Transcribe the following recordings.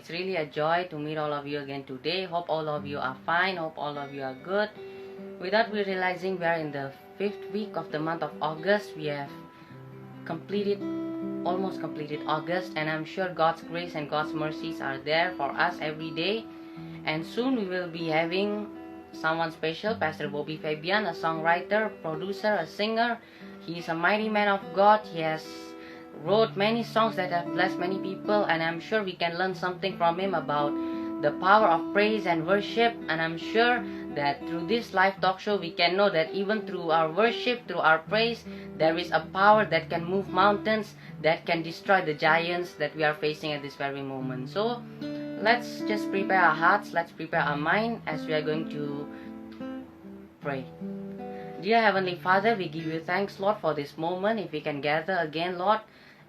It's really a joy to meet all of you again today. Hope all of you are fine. Hope all of you are good. Without we realizing, we are in the 5th week of the month of August. We have almost completed August, and I'm sure God's grace and God's mercies are there for us every day. And soon we will be having someone special, Pastor Bobby Fabian, a songwriter, producer, a singer. He is a mighty man of God. He has wrote many songs that have blessed many people, and I'm sure we can learn something from him about the power of praise and worship. And I'm sure that through this live talk show we can know that even through our worship, through our praise, there is a power that can move mountains, that can destroy the giants that we are facing at this very moment. So let's just prepare our hearts, let's prepare our mind as we are going to pray. Dear Heavenly Father, we give you thanks, Lord, for this moment. If we can gather again, Lord,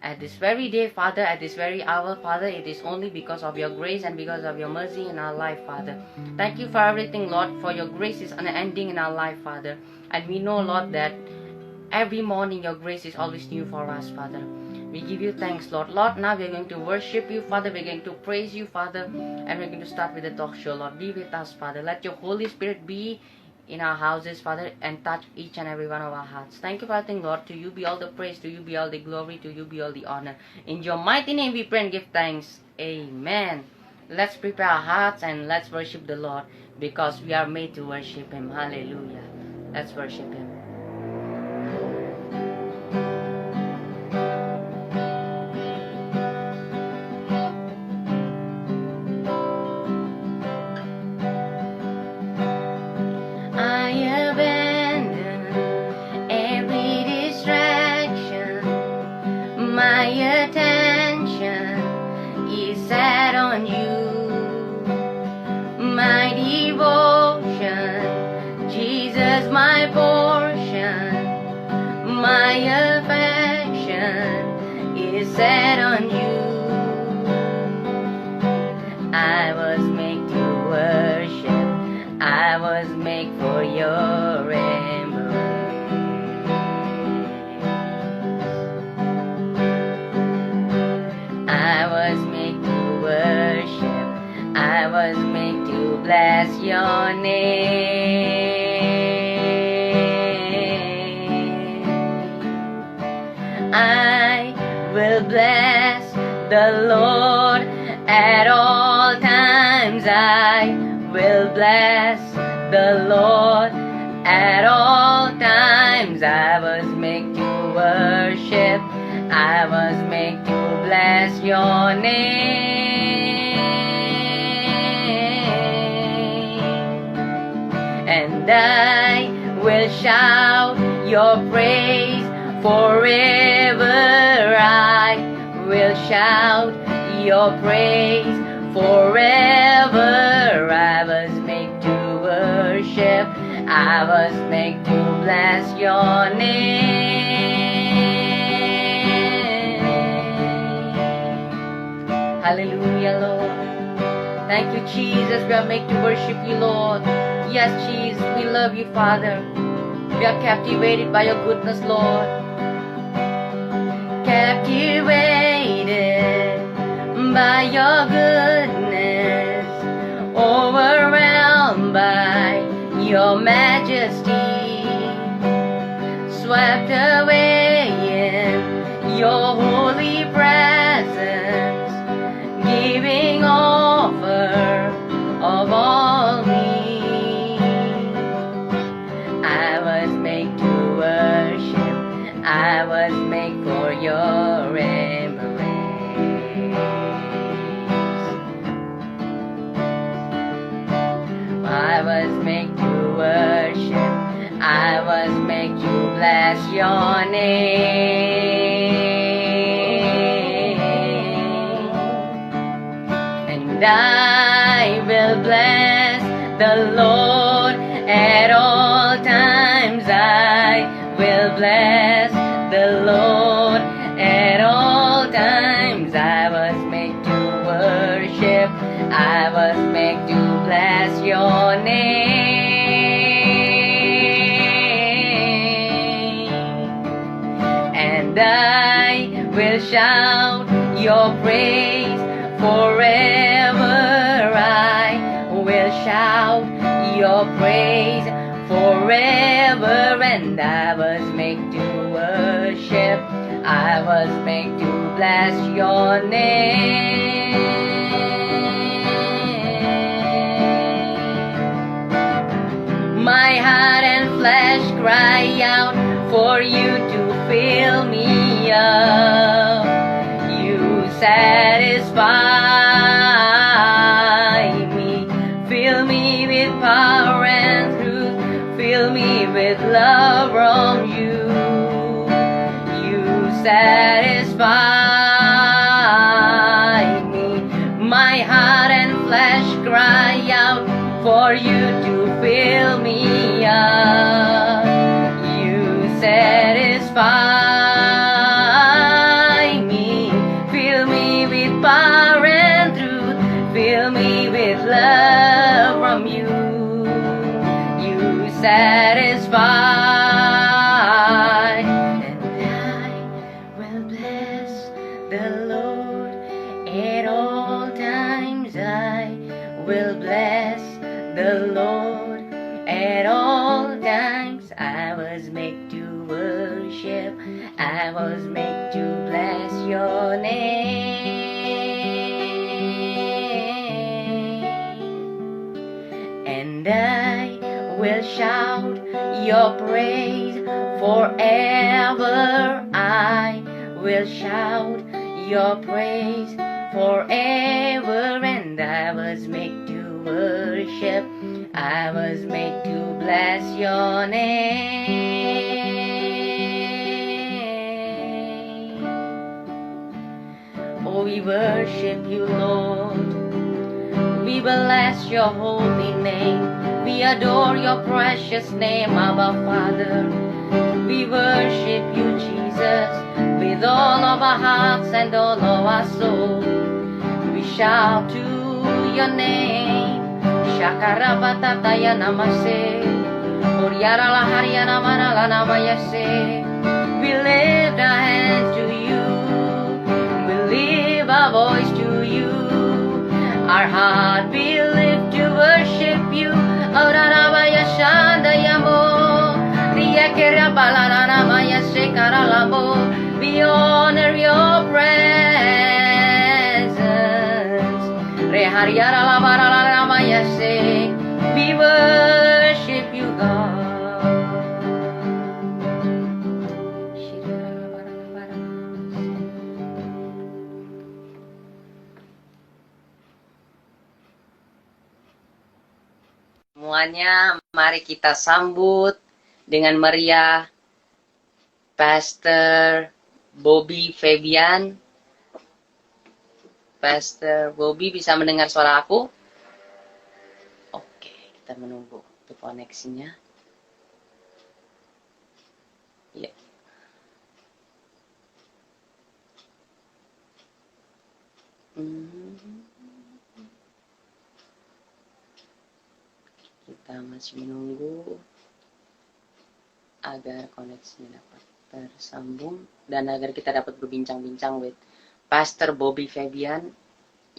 at this very day, Father, at this very hour, Father, it is only because of your grace and because of your mercy in our life, Father. Thank you for everything, Lord, for your grace is unending in our life, Father. And we know, Lord, that every morning your grace is always new for us, Father. We give you thanks, Lord. Lord, now we're going to worship you, Father. We're going to praise you, Father. And we're going to start with the talk show, Lord. Be with us, Father. Let your Holy Spirit be in our houses, Father, and touch each and every one of our hearts. Thank you for everything, Lord. To you be all the praise, to you be all the glory, to you be all the honor. In your mighty name we pray and give thanks. Amen. Let's prepare our hearts and let's worship the Lord, because we are made to worship him. Hallelujah. Let's worship him. My attention is set on you. My devotion, Jesus, my portion. My affection is set on you. I was made to worship. I was made for your embrace. I was made to worship. I was made to bless your name. I will bless the Lord at all times. I will bless the Lord at all times. I was made to worship. I was made to bless your name, and I will shout your praise forever. I will shout your praise forever. I was made to worship. I was made to bless your name. Hallelujah, Lord. Thank you, Jesus. We are made to worship you, Lord. Yes, Jesus, we love you, Father. We are captivated by your goodness, Lord. Captivated by your goodness, overwhelmed by your majesty, swept away in your holy presence, giving offer of all me. I was made to worship. I was made for your embrace. I was made to worship. I was made to bless your name, and I will bless the Lord at all times. I will bless the Lord at all times. I was made to worship. I was made to bless your name, and I will shout your praise Forever I will shout your praise. Forever, and I was made to worship. I was made to bless your name. My heart and flesh cry out for you to fill me up. You satisfy me. Fill me with power and truth. Fill me with love from you. You satisfy me. My heart and flesh cry out for you to fill me up. You satisfy me. Fill me with power and truth. Fill me with love from you. You satisfy. And I will bless the Lord at all times. I will bless the Lord at all times. I was made to worship. I was made to bless your name. And I will shout your praise forever. I will shout your praise forever. And I was made to worship. I was made to bless your name. Oh, we worship you, Lord. We bless your holy name. We adore your precious name, Abba Father. We worship you, Jesus, with all of our hearts and all of our soul. We shout to your name. Shakarabatataya namase. Oriara la hariana manala namayase. We lift our hands to you. We lift our voice to you. Our heart we lift to worship you. Auranabaya shandayamo. Riakerabalana namayase karalabo. We honor your presence. Rehariara la barala namayase. We worship you, God. Semuanya, mari kita sambut dengan meriah Pastor Bobby Fabian. Pastor Bobby, bisa mendengar suara aku? Oke, kita menunggu untuk koneksinya. Ya. Kita masih menunggu agar koneksinya dapat tersambung dan agar kita dapat berbincang-bincang with Pastor Bobby Fabian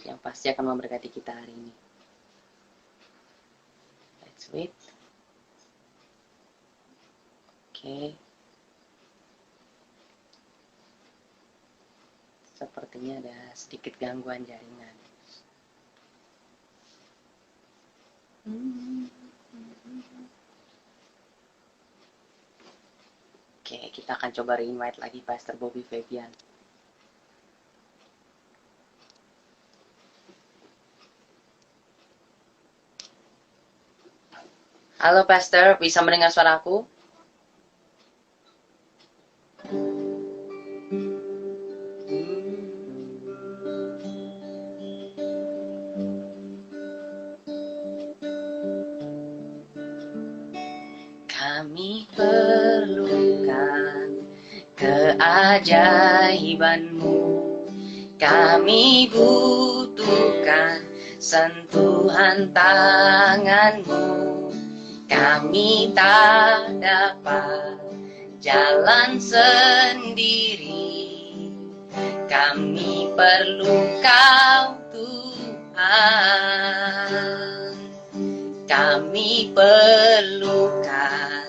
yang pasti akan memberkati kita hari ini. Let's wait. Oke. Sepertinya ada sedikit gangguan jaringan. Oke, kita akan coba re-invite lagi Pastor Bobby Fabian. Halo Pastor, bisa mendengar suaraku? Kami perlukan keajaiban-Mu. Kami butuhkan sentuhan tangan-Mu. Kami tak dapat jalan sendiri. Kami perlu Kau Tuhan. Kami perlukan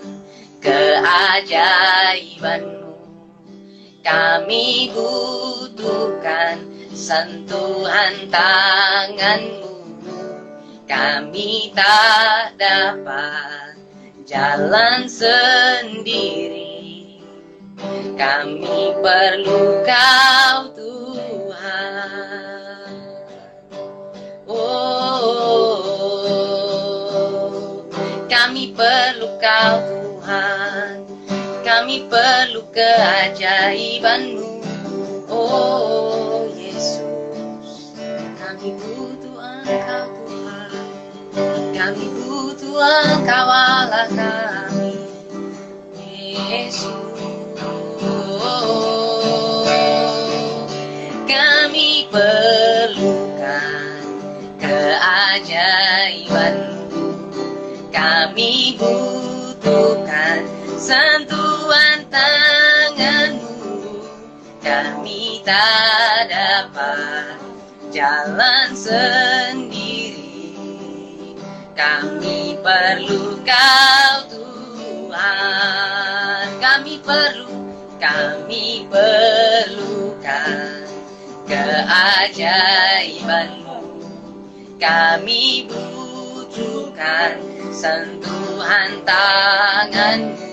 keajaiban-Mu. Kami butuhkan sentuhan tangan-Mu. Kami tak dapat jalan sendiri. Kami perlu Kau Tuhan. Oh, kami perlu Kau Tuhan. Kami perlu keajaiban-Mu. Oh Yesus, kami butuh Engkau Tuhan. Kami butuh Engkau Allah kami, Yesus. Kami perlukan keajaiban-Mu. Kami butuhkan sentuhan tangan-Mu. Kami tak dapat jalan sendiri. Kami perlu Kau Tuhan. Kami perlukan keajaiban-Mu. Kami butuhkan sentuhan tangan-Mu.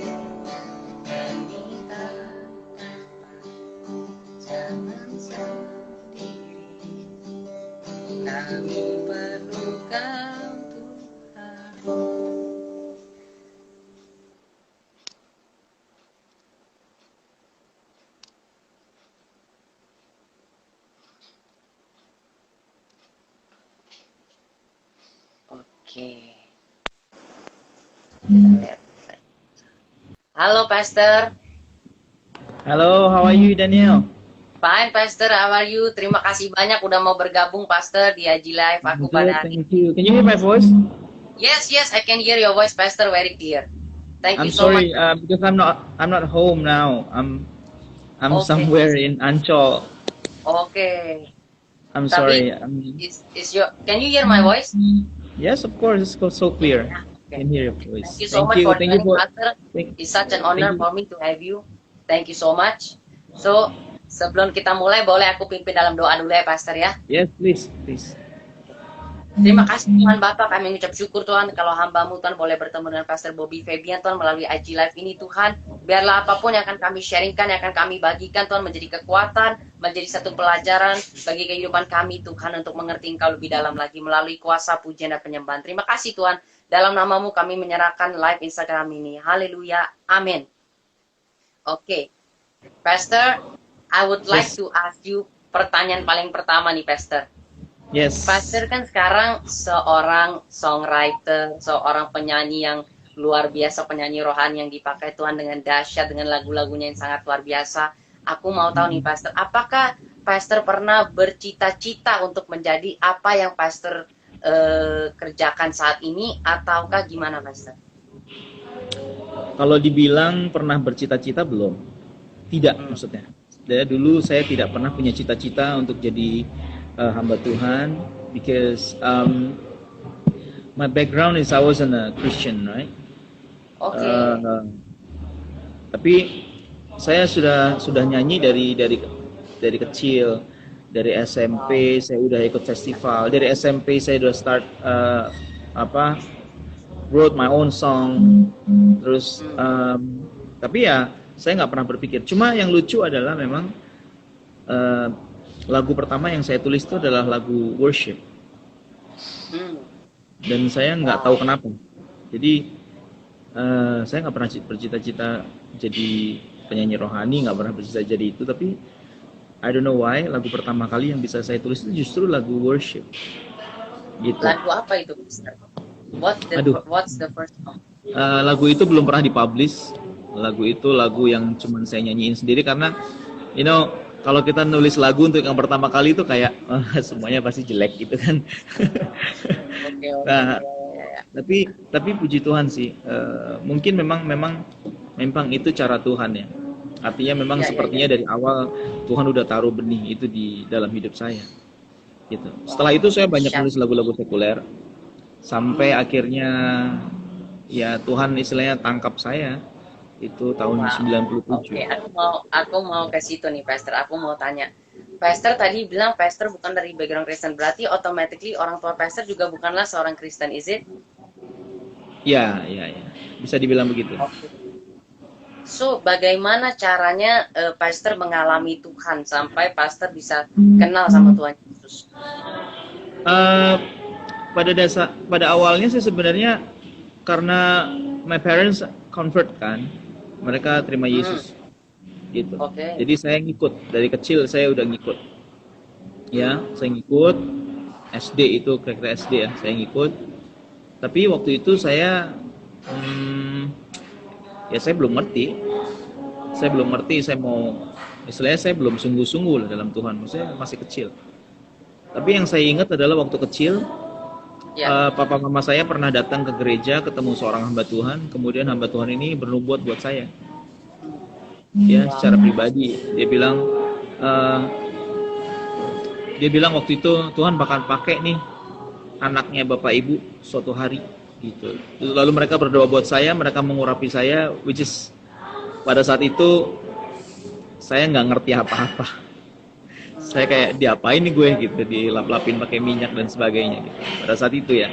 Kami tak dapat jalan sendiri. Kami perlu Kau Tuhan. Oke. Halo Pastor. Hello, how are you, Daniel? Fine Pastor, how are you? Terima kasih banyak udah mau bergabung Pastor di Aji Live aku pada hari ini. Thank you. Can you hear my voice? Yes, I can hear your voice Pastor very clear. Thank you I'm so much. sorry, because I'm not home now. I'm Okay. somewhere in Ancol. Okay. I'm Tapi, sorry. can you hear my voice? Yes, of course, it's so clear. Okay. I can hear your voice. Thank you so much for Thank you joining Pastor. thank- It's such an honor thank you. for me to have you. Thank you so much. So, sebelum kita mulai, boleh aku pimpin dalam doa dulu ya Pastor ya? Yes, please. Terima kasih Tuhan Bapa, kami mengucap syukur Tuhan kalau hamba-Mu Tuhan boleh bertemu dengan Pastor Bobby Fabian Tuhan melalui IG Live ini Tuhan. Biarlah apapun yang akan kami sharingkan, yang akan kami bagikan Tuhan menjadi kekuatan, menjadi satu pelajaran bagi kehidupan kami Tuhan untuk mengerti Engkau lebih dalam lagi melalui kuasa pujian dan penyembahan. Terima kasih Tuhan, dalam nama-Mu kami menyerahkan live Instagram ini. Haleluya, amin. Oke, Pastor, I would like Yes. to ask you pertanyaan paling pertama nih Pastor. Yes. Pastor kan sekarang seorang songwriter, seorang penyanyi yang luar biasa, penyanyi rohani yang dipakai Tuhan dengan dahsyat, dengan lagu-lagunya yang sangat luar biasa. Aku mau tahu nih Pastor, apakah Pastor pernah bercita-cita untuk menjadi apa yang Pastor kerjakan saat ini, ataukah gimana Pastor? Kalau dibilang pernah bercita-cita belum? Tidak, maksudnya. Dari dulu saya tidak pernah punya cita-cita untuk jadi hamba Tuhan, because my background is I wasn't a Christian, right? Oke. Tapi saya sudah nyanyi dari kecil, dari SMP saya udah ikut festival, dari SMP saya udah start wrote my own song, terus tapi ya saya nggak pernah berpikir. Cuma yang lucu adalah memang lagu pertama yang saya tulis itu adalah lagu worship, dan saya nggak tahu kenapa. Jadi saya nggak pernah bercita-cita jadi penyanyi rohani, nggak pernah bercita jadi itu. Tapi I don't know why lagu pertama kali yang bisa saya tulis itu justru lagu worship. Gitu. Lagu apa itu Pastor? What's the first song? Lagu itu belum pernah dipublish. Lagu itu lagu yang cuman saya nyanyiin sendiri karena kalau kita nulis lagu untuk yang pertama kali itu kayak semuanya pasti jelek gitu kan. Oke. Nah, tapi puji Tuhan sih, mungkin memang itu cara Tuhan ya. Artinya memang Ya, ya, sepertinya ya. dari awal Tuhan udah taruh benih itu di dalam hidup saya. Gitu. Setelah itu saya banyak Dahsyat. nulis lagu-lagu sekuler sampai Hmm. akhirnya ya Tuhan istilahnya tangkap saya itu tahun Wow. 97. Oke, aku mau ke situ nih, Pastor. Aku mau tanya. Pastor tadi bilang Pastor bukan dari background Kristen, berarti automatically orang tua Pastor juga bukanlah seorang Kristen, is it? Ya, ya, ya. Bisa dibilang begitu. Oke. So, bagaimana caranya Pastor mengalami Tuhan sampai Pastor bisa kenal sama Tuhan Yesus? Eh, pada awalnya sih sebenarnya karena my parents convert kan, mereka terima Hmm. Yesus gitu. Oke. Jadi saya ngikut dari kecil, saya udah ngikut. Ya, saya ngikut SD itu kira-kira SD ya, saya ngikut. Tapi waktu itu saya ya saya belum ngerti. Saya mau istilahnya saya belum sungguh-sungguh lah dalam Tuhan. Maksudnya masih kecil. Tapi yang saya ingat adalah waktu kecil Ya. papa mama saya pernah datang ke gereja ketemu seorang hamba Tuhan, kemudian hamba Tuhan ini bernubuat buat saya. Ya, secara pribadi eh, dia bilang waktu itu Tuhan bakal pakai nih anaknya Bapak Ibu suatu hari gitu. Lalu mereka berdoa buat saya, mereka mengurapi saya, which is pada saat itu saya nggak ngerti apa-apa. Saya kayak diapain nih gue gitu, dilap-lapin pakai minyak dan sebagainya gitu. Pada saat itu ya.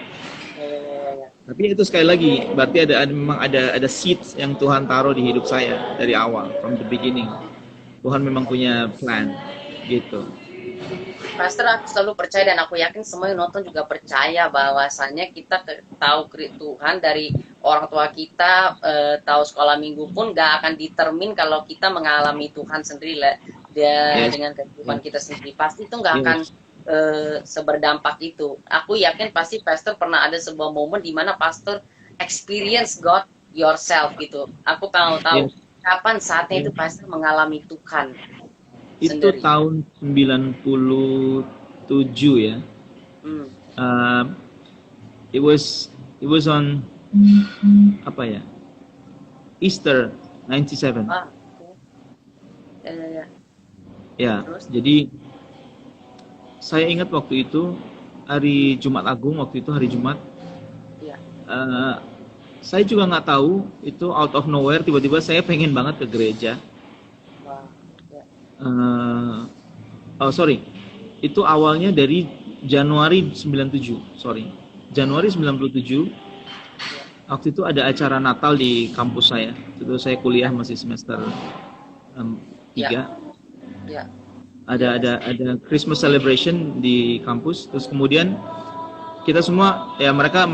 Tapi itu sekali lagi berarti memang ada seeds yang Tuhan taruh di hidup saya dari awal, from the beginning. Tuhan memang punya plan gitu. Pastor, aku selalu percaya dan aku yakin semua yang nonton juga percaya bahwasannya kita tahu Tuhan dari orang tua kita, tahu sekolah minggu pun gak akan determine kalau kita mengalami Tuhan sendiri lah. Yes. Dengan kehidupan kita sendiri pasti itu nggak Yes. akan seberdampak itu. Aku yakin pasti Pastor pernah ada sebuah momen di mana Pastor experience God yourself gitu. Aku mau tahu Yes. kapan saatnya itu Pastor mengalami Tuhan Itu sendiri. tahun 97 ya. It was on apa ya? Easter 97. Ah, ya. Ya, Terus? jadi saya ingat waktu itu hari Jumat Agung, waktu itu hari Jumat. Iya. Saya juga nggak tahu itu out of nowhere tiba-tiba saya pengen banget ke gereja. Wah, ya. Sorry, itu awalnya dari Januari 97. Januari 97. Waktu itu ada acara Natal di kampus saya. Itu saya kuliah masih semester 3. Ya. Ada Christmas celebration di kampus. Terus kemudian kita semua ya mereka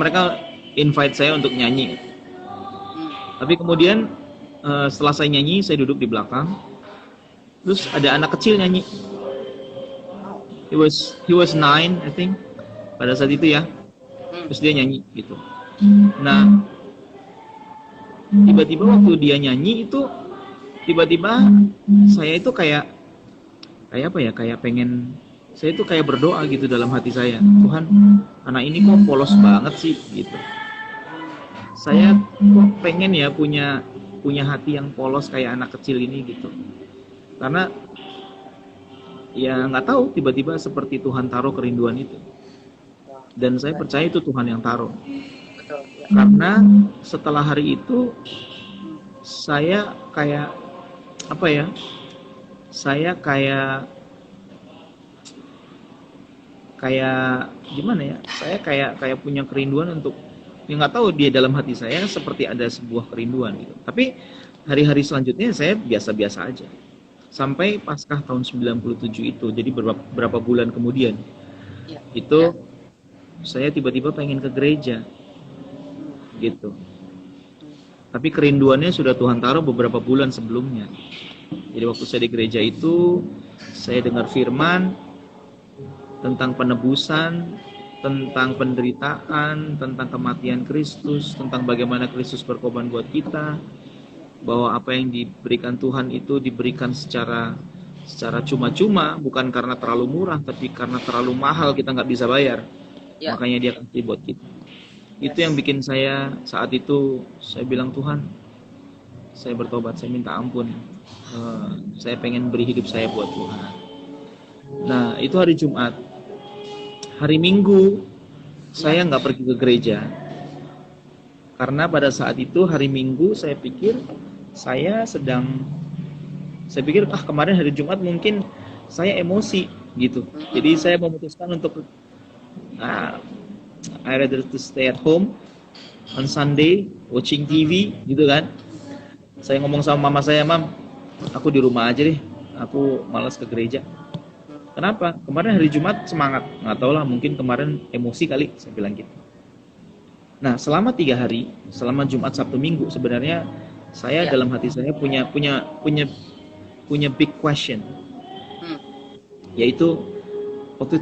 invite saya untuk nyanyi. Tapi kemudian setelah saya nyanyi, saya duduk di belakang. Terus ada anak kecil nyanyi. He was 9 I think pada saat itu ya. Terus dia nyanyi gitu. Nah, tiba-tiba waktu dia nyanyi itu tiba-tiba saya itu kayak apa ya, kayak pengen, saya itu kayak berdoa gitu dalam hati saya, Tuhan, anak ini kok polos banget sih gitu. Saya kok pengen ya punya hati yang polos kayak anak kecil ini gitu. Karena ya nggak tahu, tiba-tiba seperti Tuhan taruh kerinduan itu. Dan saya percaya itu Tuhan yang taruh. Betul. Ya. Karena setelah hari itu saya kayak apa ya? Saya kayak gimana ya? Saya kayak punya kerinduan untuk, ya nggak tahu, dia dalam hati saya seperti ada sebuah kerinduan gitu. Tapi hari-hari selanjutnya saya biasa-biasa aja. Sampai Paskah tahun 97 itu, jadi berapa bulan kemudian, Ya. itu saya tiba-tiba pengen ke gereja gitu. Tapi kerinduannya sudah Tuhan taruh beberapa bulan sebelumnya. Jadi waktu saya di gereja itu, saya dengar firman tentang penebusan, tentang penderitaan, tentang kematian Kristus, tentang bagaimana Kristus berkorban buat kita, bahwa apa yang diberikan Tuhan itu diberikan secara cuma-cuma, bukan karena terlalu murah, tapi karena terlalu mahal kita nggak bisa bayar. Ya. Makanya dia kasih buat kita. Itu yang bikin saya saat itu, saya bilang, Tuhan, saya bertobat, saya minta ampun. Saya pengen beri hidup saya buat Tuhan. Nah, itu hari Jumat. Hari Minggu saya nggak pergi ke gereja. Karena pada saat itu hari Minggu saya pikir kemarin hari Jumat mungkin saya emosi gitu. Jadi saya memutuskan untuk I rather to stay at home on Sunday watching TV gitu kan. Saya ngomong sama mama saya, "Mam, aku di rumah aja deh. Aku malas ke gereja." Kenapa? Kemarin hari Jumat semangat. Nggak tahu lah, mungkin kemarin emosi kali, saya bilang gitu. Nah, selama 3 hari, selama Jumat, Sabtu, Minggu, sebenarnya saya dalam hati saya punya big question. Yaitu waktu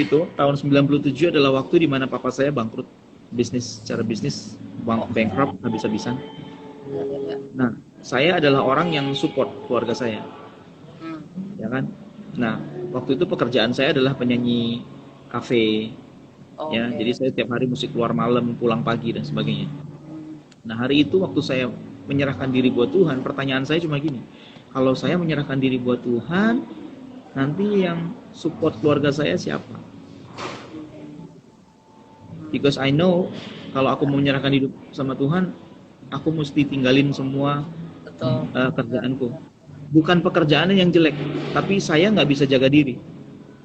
itu tahun 97 adalah waktu di mana papa saya bangkrut secara bisnis, bankrupt habis-habisan. Nah, saya adalah orang yang support keluarga saya. Ya kan? Nah, waktu itu pekerjaan saya adalah penyanyi kafe. Ya, jadi saya tiap hari mesti keluar malam, pulang pagi dan sebagainya. Nah, hari itu waktu saya menyerahkan diri buat Tuhan, pertanyaan saya cuma gini. Kalau saya menyerahkan diri buat Tuhan, nanti yang support keluarga saya siapa? Because I know kalau aku mau menyerahkan hidup sama Tuhan, aku mesti tinggalin semua kerjaanku. Bukan pekerjaannya yang jelek, tapi saya nggak bisa jaga diri.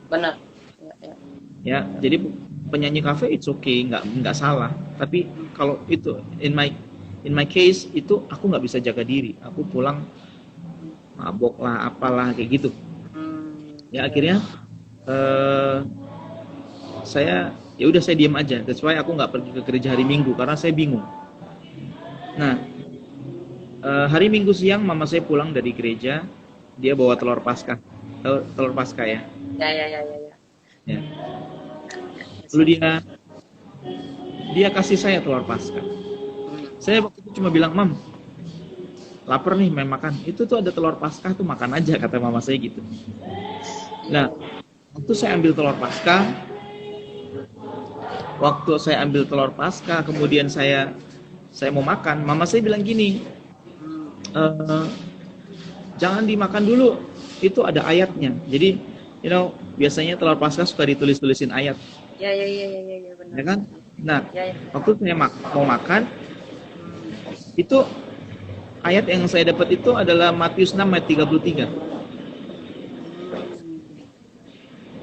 Benar. Ya, jadi penyanyi kafe it's okay, nggak salah. Tapi kalau itu in my case itu aku nggak bisa jaga diri. Aku pulang mabok lah, apalah kayak gitu. Ya akhirnya saya diam aja. That's why aku nggak pergi ke gereja hari Minggu karena saya bingung. Nah, hari Minggu siang mama saya pulang dari gereja, dia bawa telur Paskah. Telur Paskah ya. Ya. Lalu dia kasih saya telur Paskah. Saya waktu itu cuma bilang, "Mam, lapar nih, main makan." Itu tuh ada telur Paskah tuh, makan aja, kata mama saya gitu. Nah, waktu saya ambil telur Paskah, kemudian saya mau makan, mama saya bilang gini, "Jangan dimakan dulu, itu ada ayatnya." Jadi, biasanya telur Paskah suka ditulis-tulisin ayat. Ya, benar. Ya kan? Nah, waktu saya mau makan, itu ayat yang saya dapat itu adalah Matius 6 ayat 33.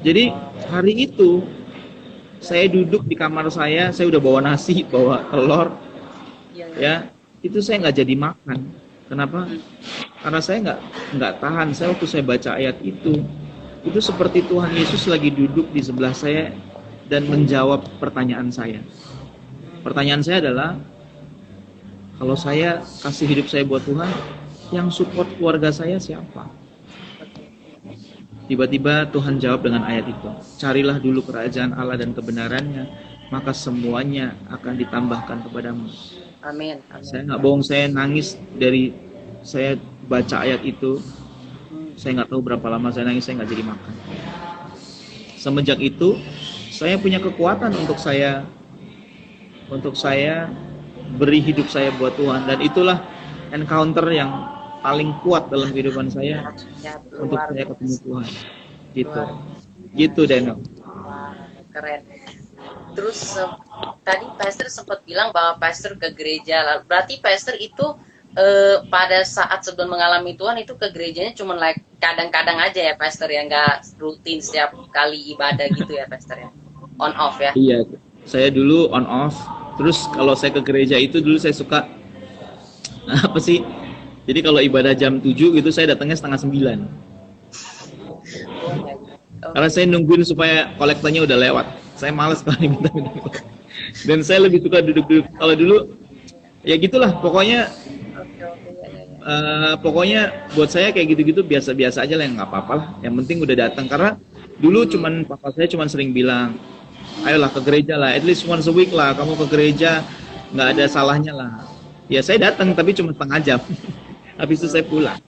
Jadi hari itu saya duduk di kamar saya udah bawa nasi, bawa telur, ya itu saya nggak jadi makan. Kenapa? Karena saya nggak tahan. Waktu saya baca ayat itu seperti Tuhan Yesus lagi duduk di sebelah saya dan menjawab pertanyaan saya. Pertanyaan saya adalah, kalau saya kasih hidup saya buat Tuhan, yang support keluarga saya siapa? Tiba-tiba Tuhan jawab dengan ayat itu. Carilah dulu kerajaan Allah dan kebenarannya, maka semuanya akan ditambahkan kepadamu. Amin. Saya nggak bohong, saya nangis dari saya baca ayat itu. Saya nggak tahu berapa lama saya nangis, saya nggak jadi makan. Semenjak itu, saya punya kekuatan untuk saya beri hidup saya buat Tuhan, dan itulah encounter yang paling kuat dalam kehidupan saya untuk saya ketemu Tuhan. Gitu Daniel. Keren. Terus tadi Pastor sempat bilang bahwa Pastor ke gereja. Berarti Pastor itu pada saat sebelum mengalami Tuhan itu ke gerejanya cuma kadang-kadang aja ya Pastor ya, nggak rutin setiap kali ibadah gitu ya Pastor ya, on off ya? Iya, saya dulu on off. Terus kalau saya ke gereja itu dulu saya suka apa sih? Jadi kalau ibadah jam 7 gitu saya datangnya 8:30. Karena saya nungguin supaya kolektornya udah lewat. Saya males sekali minta-minta. Dan saya lebih suka duduk-duduk. Kalau dulu ya gitulah, pokoknya buat saya kayak gitu-gitu biasa-biasa aja lah, nggak apa-apa lah. Yang penting udah datang. Karena dulu papa saya sering bilang, ayolah ke gereja lah, at least once a week lah, kamu ke gereja, nggak ada salahnya lah. Ya saya datang tapi cuma setengah jam. Habis itu saya pulang.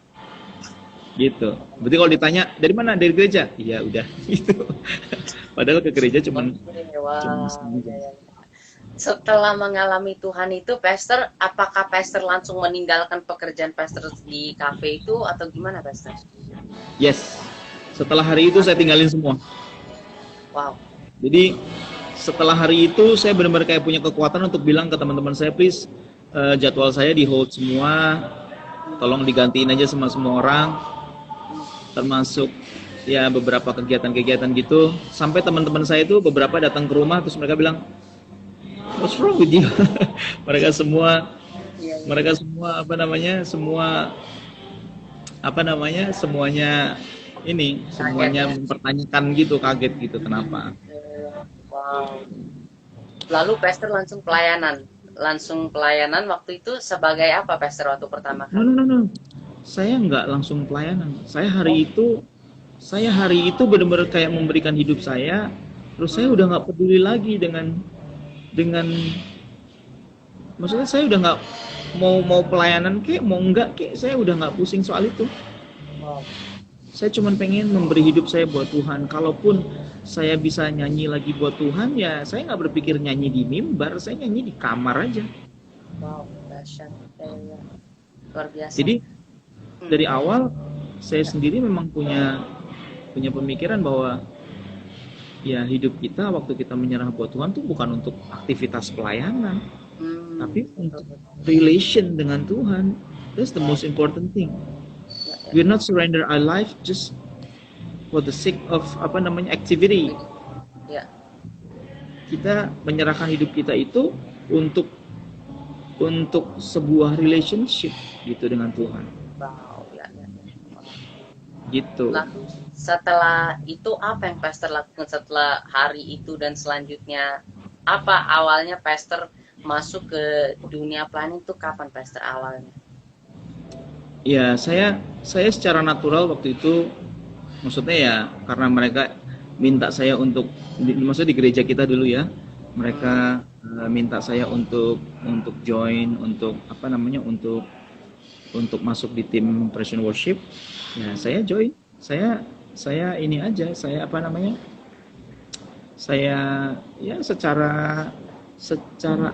Gitu. Berarti kalau ditanya dari mana, dari gereja, iya udah. Gitu. Padahal ke gereja cuma setengah jam. Setelah mengalami Tuhan itu, Pastor, apakah Pastor langsung meninggalkan pekerjaan Pastor di kafe itu atau gimana, Pastor? Yes. Setelah hari itu saya tinggalin semua. Wow. Jadi setelah hari itu saya benar-benar kayak punya kekuatan untuk bilang ke teman-teman saya, please jadwal saya di hold semua, tolong digantiin aja sama semua orang, termasuk ya beberapa kegiatan-kegiatan gitu. Sampai teman-teman saya itu beberapa datang ke rumah terus mereka bilang, what's wrong with you? mereka semua semuanya ini semuanya mempertanyakan gitu, kaget gitu, kenapa. Wow. Lalu Pastor langsung pelayanan waktu itu sebagai apa, Pastor, waktu pertama kali? No. Saya nggak langsung pelayanan. Saya hari itu benar-benar kayak memberikan hidup saya. Terus saya udah nggak peduli lagi dengan maksudnya saya udah nggak mau pelayanan mau enggak saya udah nggak pusing soal itu. Wow. Saya cuma pengen memberi hidup saya buat Tuhan. Kalaupun saya bisa nyanyi lagi buat Tuhan, ya saya nggak berpikir nyanyi di mimbar, saya nyanyi di kamar aja. Wow, dahsyat. Ya. Luar biasa. Jadi dari awal saya sendiri memang punya pemikiran bahwa ya hidup kita waktu kita menyerah buat Tuhan tuh bukan untuk aktivitas pelayanan, tapi untuk relation dengan Tuhan. That's the most important thing. We're not surrender our life just for the sake of activity. Ya. Kita menyerahkan hidup kita itu untuk sebuah relationship gitu dengan Tuhan. Wow, ya. Gitu. Lalu setelah itu apa yang Pastor lakukan setelah hari itu dan selanjutnya? Apa awalnya Pastor masuk ke dunia pelayanan itu kapan, Pastor, awalnya? Ya, saya secara natural waktu itu, maksudnya ya karena mereka minta saya untuk, maksudnya di gereja kita dulu ya, mereka minta saya untuk join, untuk untuk masuk di tim Pression Worship. Ya, saya join. Saya ini aja, saya ya secara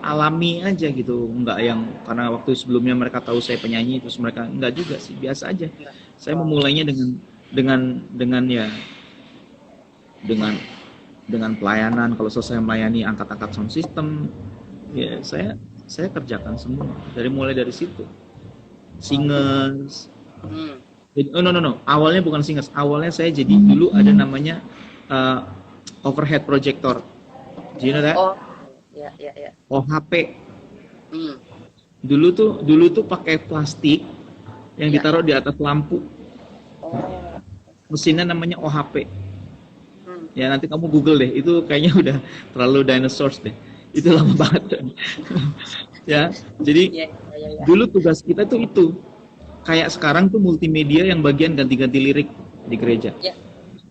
alami aja gitu, nggak yang karena waktu sebelumnya mereka tahu saya penyanyi terus mereka nggak juga sih, biasa aja. Saya memulainya dengan pelayanan. Kalau selesai melayani angkat-angkat sound system, ya saya kerjakan semua mulai dari situ. Singers. No. Awalnya bukan singers. Awalnya saya jadi dulu ada namanya overhead projector. Do you know that? Oh, ya. OHP. Dulu tuh pakai plastik yang ditaruh di atas lampu. Mesinnya namanya OHP. Ya nanti kamu Google deh. Itu kayaknya udah terlalu dinosaurs deh. Itu lama banget. Ya, jadi dulu tugas kita tuh itu. Kayak sekarang tuh multimedia yang bagian ganti-ganti lirik di gereja. Ya.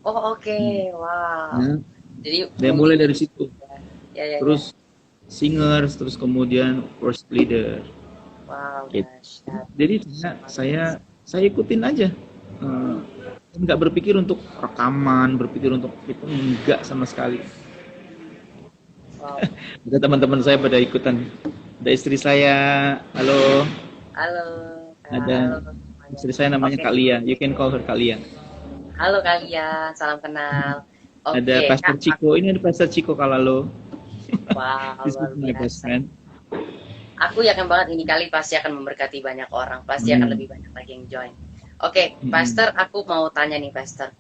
Oh, oke. Wow. Ya. Jadi mulai dari situ. Ya. Terus singers, terus kemudian worship leader. Wow. Gitu. Jadi saya ikutin aja. Nggak berpikir untuk rekaman, berpikir untuk itu, enggak sama sekali. Wow. Ada teman-teman saya pada ikutan. Ada istri saya, halo. Ada istri saya namanya Kak Lia. You can call her Kak Lia. Halo Kak Lia, salam kenal. Ada Pastor Chico. Ini ada Pastor Chico Kalalo. Wow, luar biasa. Aku yakin banget ini kali pasti akan memberkati banyak orang. Pasti akan lebih banyak lagi yang join. Oke, Pastor, aku mau tanya nih, Pastor.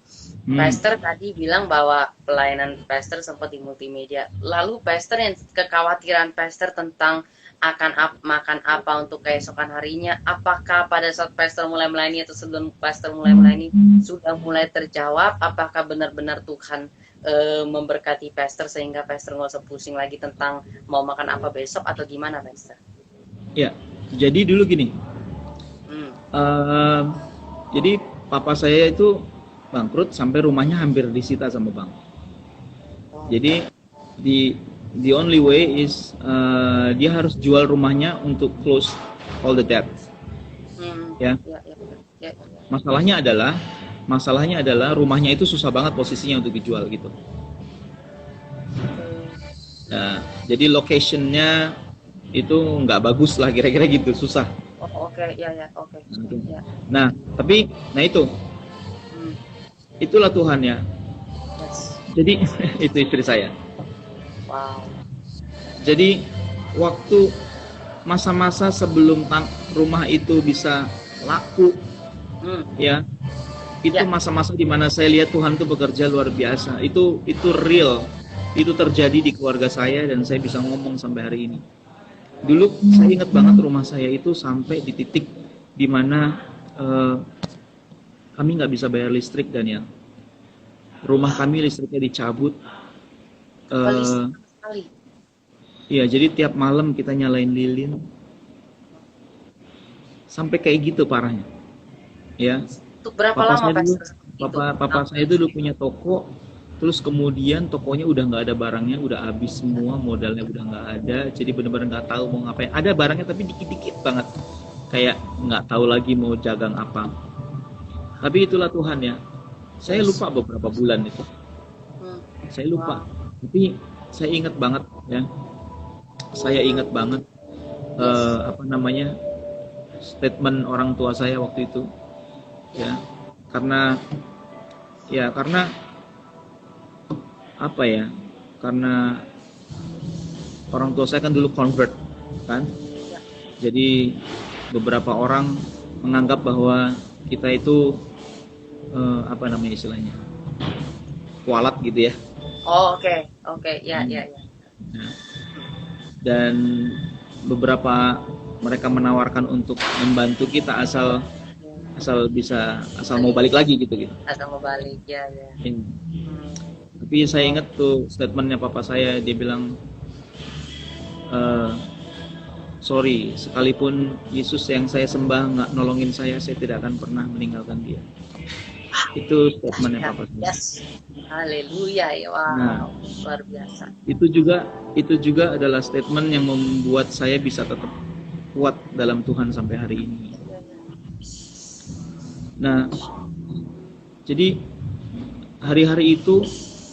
Pastor tadi bilang bahwa pelayanan Pastor sempat di multimedia. Lalu Pastor, yang kekhawatiran Pastor tentang akan makan apa untuk keesokan harinya, apakah pada saat Pastor mulai melayani atau sebelum Pastor mulai melayani sudah mulai terjawab? Apakah benar-benar Tuhan memberkati Pastor sehingga Pastor nggak usah pusing lagi tentang mau makan apa besok atau gimana, Pastor? Ya, jadi dulu gini. Jadi papa saya itu bangkrut sampai rumahnya hampir disita sama bank. Jadi the only way is dia harus jual rumahnya untuk close all the debt. Ya. Masalahnya adalah rumahnya itu susah banget posisinya untuk dijual gitu. Nah, jadi locationnya itu nggak bagus lah, kira-kira gitu, susah. Oh, oke, ya, ya, oke. Ya. Nah, tapi, nah itu, Hmm. itulah Tuhan ya. Yes. Jadi itu istri saya. Wow. Jadi waktu masa-masa sebelum rumah itu bisa laku, Hmm. ya, itu Ya. masa-masa di mana saya lihat Tuhan itu bekerja luar biasa. Itu real, itu terjadi di keluarga saya dan saya bisa ngomong sampai hari ini. Dulu saya ingat banget rumah saya itu sampai di titik di mana kami nggak bisa bayar listrik, Daniel. Rumah kami listriknya dicabut. Sekali. Iya, jadi tiap malam kita nyalain lilin. Sampai kayak gitu parahnya. Ya. Untuk berapa Papa lama, saya dulu, Pastor? papa saya dulu punya toko, terus kemudian tokonya udah nggak ada barangnya, udah habis semua, modalnya udah nggak ada, jadi benar-benar nggak tahu mau ngapain. Ada barangnya tapi dikit-dikit banget, kayak nggak tahu lagi mau jagang apa. Tapi itulah Tuhan ya. Saya lupa beberapa bulan itu. Saya lupa. Tapi saya ingat banget ya. Saya ingat banget statement orang tua saya waktu itu. Ya, karena apa ya? Karena orang tua saya kan dulu convert, kan? Jadi beberapa orang menganggap bahwa kita itu apa namanya istilahnya? Kualat gitu ya. Oh, oke, ya. Nah, dan beberapa mereka menawarkan untuk membantu kita asal mau balik lagi gitu. Asal mau balik, ya. Tapi saya ingat tuh statementnya papa saya, dia bilang, sorry, sekalipun Yesus yang saya sembah nggak nolongin saya tidak akan pernah meninggalkan dia. Itu statementnya papa saya. Yes, haleluya, ya, wow, nah, luar biasa. Itu juga adalah statement yang membuat saya bisa tetap kuat dalam Tuhan sampai hari ini. Nah, jadi hari-hari itu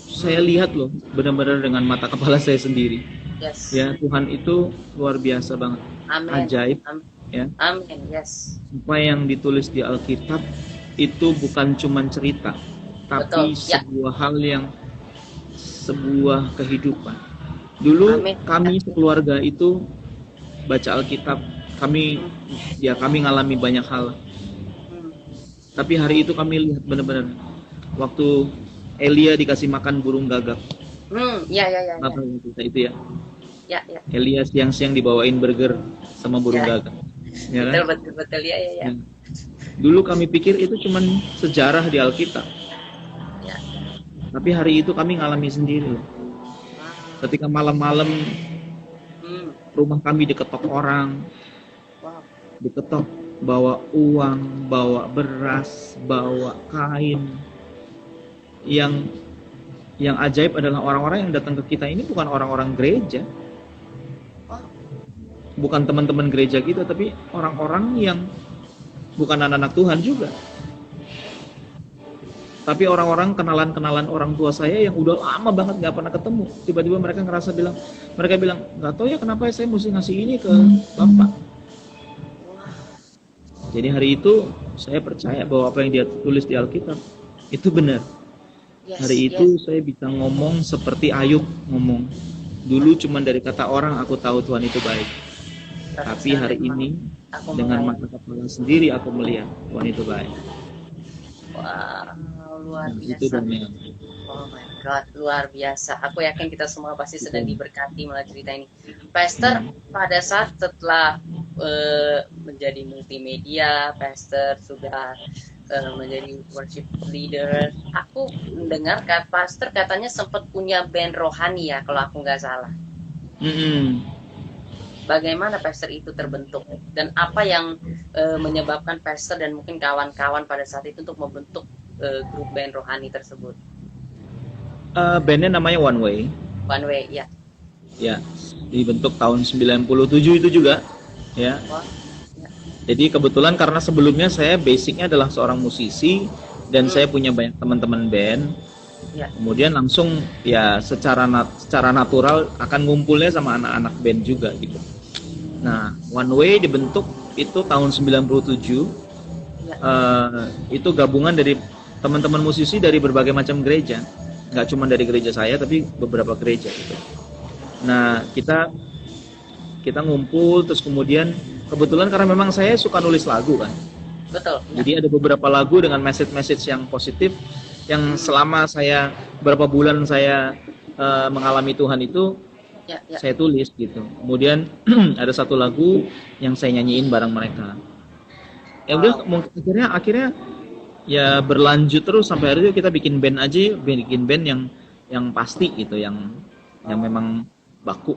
saya lihat loh, benar-benar dengan mata kepala saya sendiri. Yes. Ya, Tuhan itu luar biasa banget. Amen. Ajaib. Amen. Ya. Amin. Yes. Apa yang ditulis di Alkitab itu bukan cuma cerita, tapi sebuah hal yang sebuah kehidupan. Dulu kami sekeluarga itu baca Alkitab, kami ngalami banyak hal. Tapi hari itu kami lihat benar-benar waktu Elia dikasih makan burung gagak. Ya. Apa itu ya? Ya. Elia siang-siang dibawain burger sama burung gagak. Ya kan? Betul ya. Dulu kami pikir itu cuma sejarah di Alkitab. Ya. Tapi hari itu kami ngalami sendiri loh. Ketika malam-malam rumah kami diketok orang. Diketok, bawa uang, bawa beras, bawa kain. Yang ajaib adalah orang-orang yang datang ke kita ini bukan orang-orang gereja. Bukan teman-teman gereja kita, tapi orang-orang yang bukan anak-anak Tuhan juga. Tapi orang-orang kenalan orang tua saya yang udah lama banget gak pernah ketemu. Tiba-tiba mereka bilang, gak tahu ya kenapa saya mesti ngasih ini ke Bapak. Jadi hari itu saya percaya bahwa apa yang dia tulis di Alkitab itu benar. Hari itu saya bisa ngomong seperti Ayub ngomong. Dulu cuma dari kata orang aku tahu Tuhan itu baik. Tapi hari ini dengan mata kepala sendiri aku melihat Tuhan itu baik. Wow, luar biasa. Oh my God, luar biasa. Aku yakin kita semua pasti sedang diberkati melalui cerita ini. Pastor, pada saat setelah menjadi multimedia, Pastor sudah menjadi worship leader. Aku mendengar Pastor katanya sempat punya band rohani ya, kalau aku nggak salah. Bagaimana Pastor itu terbentuk dan apa yang menyebabkan Pastor dan mungkin kawan-kawan pada saat itu untuk membentuk grup band rohani tersebut? Bandnya namanya One Way. One Way, ya. Ya, dibentuk tahun 97 itu juga, ya. Jadi kebetulan karena sebelumnya saya basicnya adalah seorang musisi dan saya punya banyak teman-teman band. Ya. Kemudian langsung ya secara natural akan ngumpulnya sama anak-anak band juga gitu. Nah, One Way dibentuk itu tahun 97. Ya. Itu gabungan dari teman-teman musisi dari berbagai macam gereja. Nggak cuma dari gereja saya, tapi beberapa gereja gitu. Nah, kita ngumpul, terus kemudian kebetulan karena memang saya suka nulis lagu kan. Betul. Ya. Jadi ada beberapa lagu dengan message-message yang positif, yang selama saya berapa bulan saya mengalami Tuhan itu, Ya. Ya. saya tulis gitu. Kemudian ada satu lagu yang saya nyanyiin bareng mereka. Ya udah, mungkin akhirnya ya berlanjut terus sampai hari itu kita bikin band aja, bikin band yang pasti gitu, yang memang baku.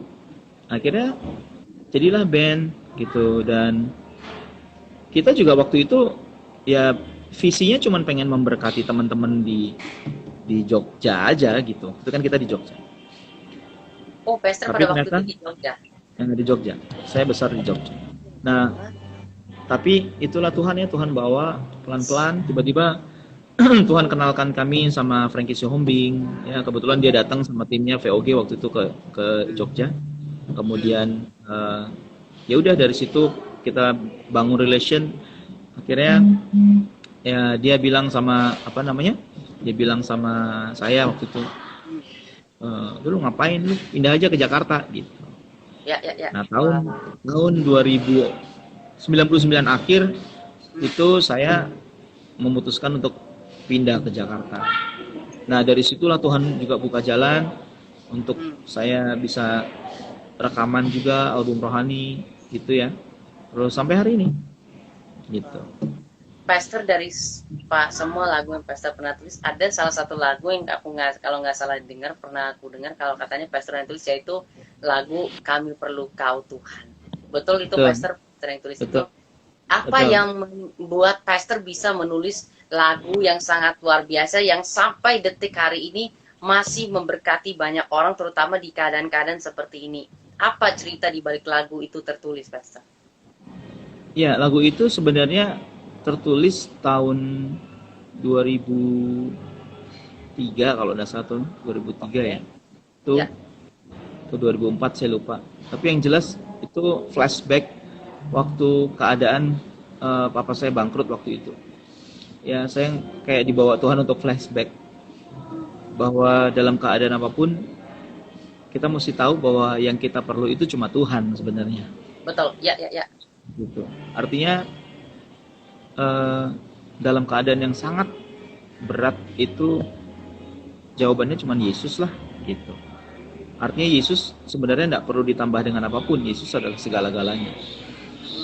Akhirnya jadilah band gitu, dan kita juga waktu itu ya visinya cuma pengen memberkati teman-teman di Jogja aja gitu. Itu kan kita di Jogja. Oh, pastor Tapi pada waktu ternyata itu di Jogja. yang di Jogja. Saya besar di Jogja. Nah, tapi itulah Tuhan ya, Tuhan bawa pelan-pelan, tiba-tiba Tuhan kenalkan kami sama Frankie Sihombing. Ya, kebetulan dia datang sama timnya VOG waktu itu ke Jogja. Kemudian ya udah dari situ kita bangun relation. Akhirnya ya dia bilang sama Dia bilang sama saya waktu itu, lu ngapain, lu pindah aja ke Jakarta gitu. Ya. Nah, tahun 2099 akhir itu saya memutuskan untuk pindah ke Jakarta. Nah, dari situlah Tuhan juga buka jalan untuk saya bisa rekaman juga album rohani gitu ya. Terus sampai hari ini gitu. Pastor, dari semua lagu yang Pastor pernah tulis, ada salah satu lagu yang kalau nggak salah pernah aku dengar, kalau katanya Pastor yang tulis, yaitu lagu Kami Perlu Kau Tuhan. Betul itu? Pastor yang tulis itu? Apa yang membuat Pastor bisa menulis lagu yang sangat luar biasa, yang sampai detik hari ini masih memberkati banyak orang, terutama di keadaan-keadaan seperti ini? Apa cerita di balik lagu itu tertulis, Pastor? Ya, lagu itu sebenarnya tertulis tahun 2003 kalau nggak salah, tahun 2003 ya. Itu atau 2004 saya lupa. Tapi yang jelas itu flashback waktu keadaan papa saya bangkrut waktu itu. Ya, saya kayak dibawa Tuhan untuk flashback bahwa dalam keadaan apapun kita mesti tahu bahwa yang kita perlu itu cuma Tuhan sebenarnya. Betul. Ya. Gitu. Artinya dalam keadaan yang sangat berat itu jawabannya cuma Yesus lah gitu. Artinya Yesus sebenarnya tidak perlu ditambah dengan apapun. Yesus adalah segala-galanya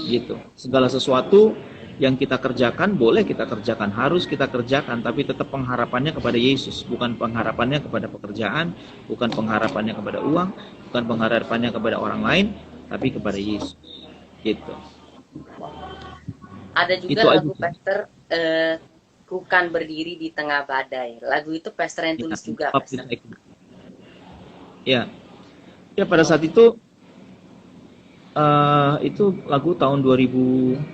gitu. Segala sesuatu yang kita kerjakan boleh kita kerjakan, harus kita kerjakan, tapi tetap pengharapannya kepada Yesus, bukan pengharapannya kepada pekerjaan, bukan pengharapannya kepada uang, bukan pengharapannya kepada orang lain, tapi kepada Yesus gitu. Ada juga lagu Pastor, Kukan Berdiri di Tengah Badai. Lagu itu Pastor yang tulis juga, Pastor. Ya, pada saat itu lagu tahun 2009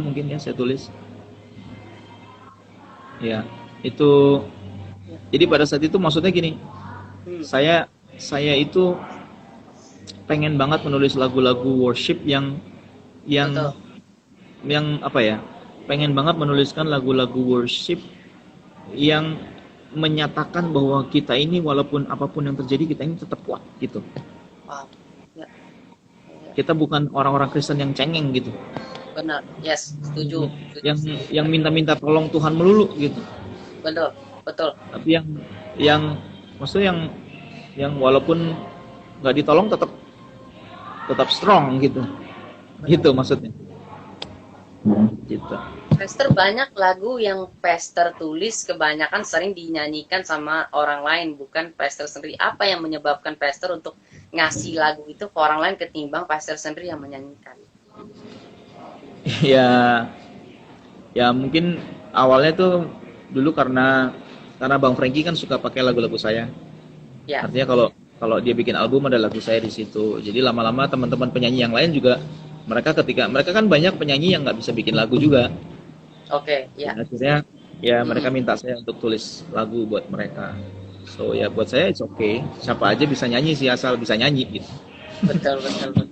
mungkin ya saya tulis. Ya, itu. Jadi pada saat itu maksudnya gini, saya itu pengen banget menulis lagu-lagu worship yang apa ya, pengen banget menuliskan lagu-lagu worship yang menyatakan bahwa kita ini walaupun apapun yang terjadi, kita ini tetap kuat gitu. Kita bukan orang-orang Kristen yang cengeng gitu. Benar, yes, setuju. Yang minta-minta tolong Tuhan melulu gitu. Betul. Tapi yang maksudnya yang walaupun nggak ditolong tetap strong gitu. Benar. Gitu maksudnya. Gitu. Pastor, banyak lagu yang Pastor tulis kebanyakan sering dinyanyikan sama orang lain, bukan Pastor sendiri. Apa yang menyebabkan Pastor untuk ngasih lagu itu ke orang lain ketimbang Pastor sendiri yang menyanyikan? Ya mungkin awalnya tuh dulu karena Bang Frankie kan suka pakai lagu-lagu saya. Ya. Artinya kalau dia bikin album ada lagu saya di situ. Jadi lama-lama teman-teman penyanyi yang lain juga mereka kan banyak penyanyi yang nggak bisa bikin lagu juga. Oke, ya. Dan akhirnya Ya mereka minta saya untuk tulis lagu buat mereka. So ya buat saya it's okay. Siapa aja bisa nyanyi sih asal bisa nyanyi gitu. Betul, betul, betul.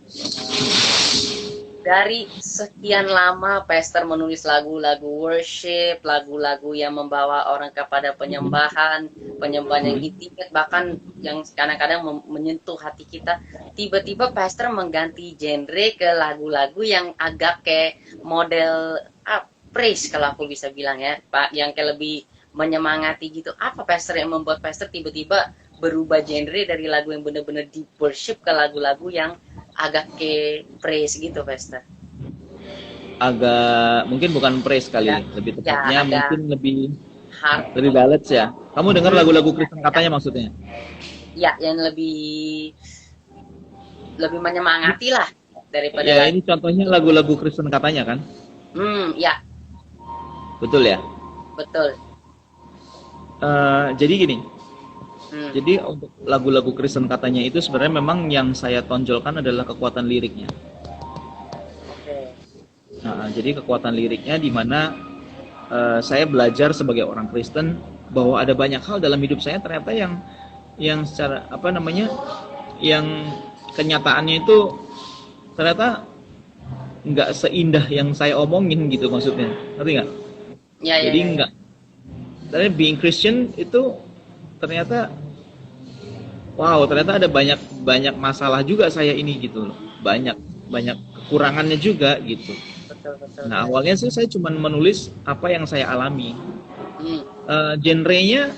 Dari sekian lama Pastor menulis lagu-lagu worship, lagu-lagu yang membawa orang kepada penyembahan, penyembahan yang intimate, bahkan yang kadang-kadang menyentuh hati kita. Tiba-tiba Pastor mengganti genre ke lagu-lagu yang agak kayak model praise, kalau aku bisa bilang ya, Pak, yang kayak lebih menyemangati gitu. Apa Pastor yang membuat Pastor tiba-tiba berubah genre dari lagu yang benar-benar deep worship ke lagu-lagu yang agak ke praise gitu, Pastor? Agak mungkin bukan praise kali, Ya, lebih ya tepatnya ada mungkin hard, lebih ballads ya. Kamu dengar lagu-lagu Kristen katanya maksudnya? ya yang lebih menyemangati lah daripada Ya lagu. ini contohnya lagu-lagu Kristen katanya kan? Ya, Betul ya. betul. Jadi gini, Hmm, jadi untuk lagu-lagu Kristen katanya itu sebenarnya memang yang saya tonjolkan adalah kekuatan liriknya. oke. Nah, jadi kekuatan liriknya di mana saya belajar sebagai orang Kristen bahwa ada banyak hal dalam hidup saya ternyata yang secara apa namanya, yang kenyataannya itu ternyata nggak seindah yang saya omongin gitu maksudnya, ngerti nggak? Ya, ya, Jadi ya, ya. nggak, ternyata being Christian itu ternyata wow, ternyata ada banyak banyak masalah juga saya ini gitu loh, banyak banyak kekurangannya juga gitu. Betul, betul. Nah Ya, ya. awalnya sih saya cuma menulis apa yang saya alami. Hmm, Genrenya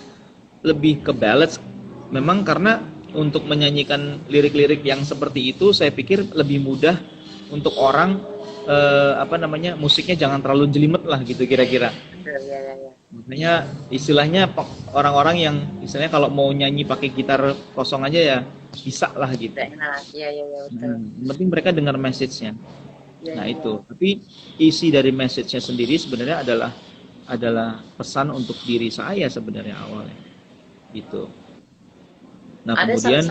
lebih ke ballads, memang karena untuk menyanyikan lirik-lirik yang seperti itu saya pikir lebih mudah untuk orang apa namanya, musiknya jangan terlalu jelimet lah gitu kira-kira. betul, ya, ya, ya. Makanya istilahnya orang-orang yang istilahnya kalau mau nyanyi pakai gitar kosong aja ya bisa lah gitu. Udah enak. Ya, ya, ya, betul. Yang penting mereka dengar message-nya. Ya, Nah ya, ya. itu, tapi isi dari message-nya sendiri sebenarnya adalah pesan untuk diri saya sebenarnya awalnya gitu. Nah Ada kemudian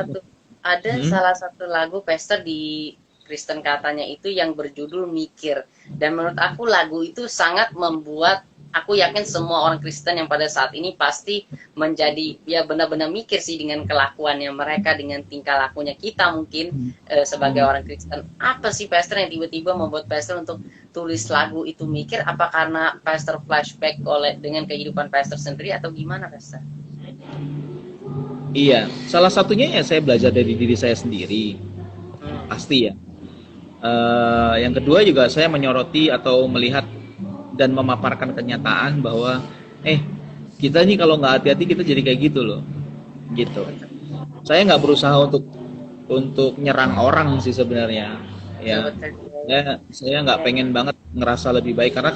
salah satu lagu Pastor di Kristen katanya itu yang berjudul Mikir, dan menurut aku lagu itu sangat membuat aku yakin semua orang Kristen yang pada saat ini pasti menjadi ya benar-benar mikir sih dengan kelakuannya mereka, dengan tingkah lakunya kita mungkin sebagai orang Kristen. Apa sih Pastor yang tiba-tiba membuat Pastor untuk tulis lagu itu Mikir? Apa karena Pastor flashback dengan kehidupan Pastor sendiri atau gimana, Pastor? iya, salah satunya ya saya belajar dari diri saya sendiri, pasti ya. Yang kedua juga saya menyoroti atau melihat dan memaparkan kenyataan bahwa kita nih kalau nggak hati-hati kita jadi kayak gitu loh, gitu. Saya nggak berusaha untuk nyerang orang sih sebenarnya, ya. Saya nggak pengen banget ngerasa lebih baik karena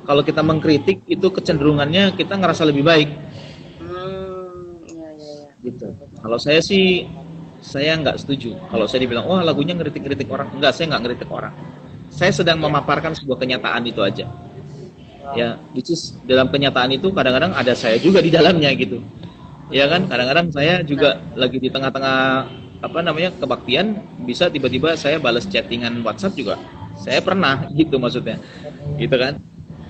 kalau kita mengkritik itu kecenderungannya kita ngerasa lebih baik, Ya, ya, ya. gitu. Kalau saya sih saya nggak setuju kalau saya dibilang wah lagunya ngeritik-ngeritik orang. Enggak, saya nggak ngeritik orang, saya sedang memaparkan sebuah kenyataan itu aja. Ya, which is dalam kenyataan itu kadang-kadang ada saya juga di dalamnya gitu. Ya kan, kadang-kadang saya juga lagi di tengah-tengah apa namanya kebaktian, bisa tiba-tiba saya balas chattingan WhatsApp juga. Saya pernah gitu maksudnya. Gitu kan?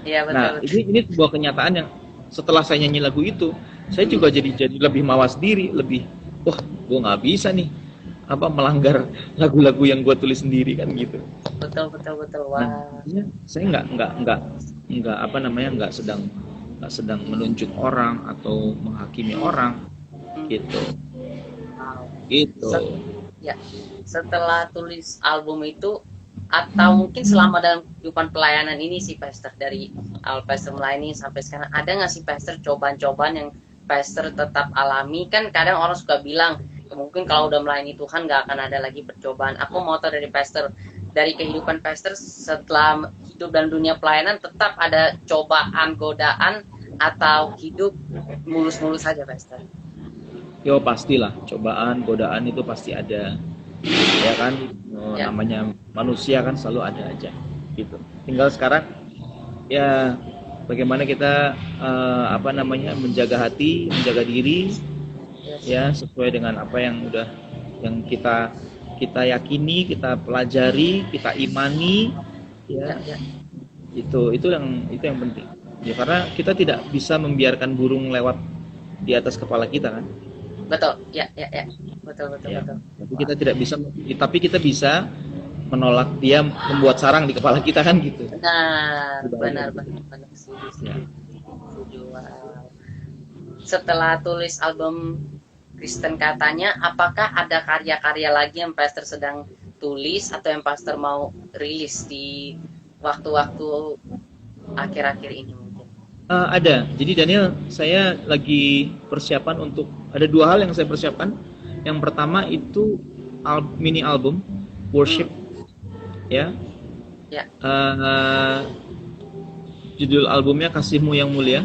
Iya, betul. Nah, ini sebuah kenyataan yang setelah saya nyanyi lagu itu, saya juga jadi lebih mawas diri, lebih wah, gue nggak bisa nih apa melanggar lagu-lagu yang gue tulis sendiri kan gitu. Betul. Wah. Nah, saya nggak apa namanya nggak sedang menunjuk orang atau menghakimi orang gitu. Wow. Gitu. Ya, setelah tulis album itu atau mungkin selama dalam kehidupan pelayanan ini sih Pastor, dari awal Pastor melayani sampai sekarang, ada nggak sih Pastor cobaan-cobaan yang Pastor tetap alami? Kan kadang orang suka bilang mungkin kalau udah melayani Tuhan nggak akan ada lagi percobaan. Aku mau tahu dari Pastor, dari kehidupan Pastor setelah hidup dalam dunia pelayanan, tetap ada cobaan, godaan, atau hidup mulus-mulus saja Pastor? Yo pastilah, cobaan, godaan itu pasti ada, ya kan. Namanya manusia kan selalu ada aja gitu. Tinggal sekarang ya bagaimana kita apa namanya menjaga hati, menjaga diri, ya sesuai dengan apa yang kita yakini, kita pelajari, kita imani, ya. Itu yang penting. Ya karena kita tidak bisa membiarkan burung lewat di atas kepala kita kan. Betul, ya, betul, Ya. betul. Tapi kita tidak bisa, tapi kita bisa menolak dia membuat sarang di kepala kita kan gitu. Benar. Setuju. Ya. Wow. Setelah tulis album Kristen Katanya, apakah ada karya-karya lagi yang Pastor sedang tulis atau yang Pastor mau rilis di waktu-waktu akhir-akhir ini mungkin? Ada. Jadi Daniel, saya lagi persiapan untuk ada 2 hal yang saya persiapkan. Yang pertama itu mini album worship, ya. Ya. Judul albumnya Kasih-Mu Yang Mulia.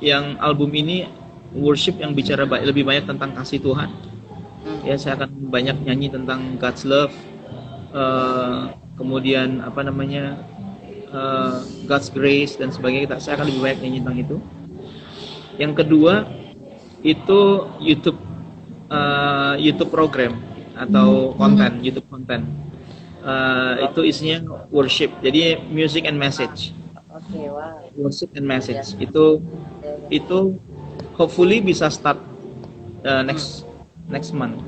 Yang album ini worship yang bicara lebih banyak tentang kasih Tuhan. Ya, saya akan banyak nyanyi tentang God's love. Kemudian God's grace dan sebagainya. Saya akan lebih banyak nyanyi tentang itu. Yang kedua itu YouTube program atau konten, YouTube konten. Itu isinya worship. Jadi music and message. Oke, wow. Worship and message. Itu hopefully bisa start next month.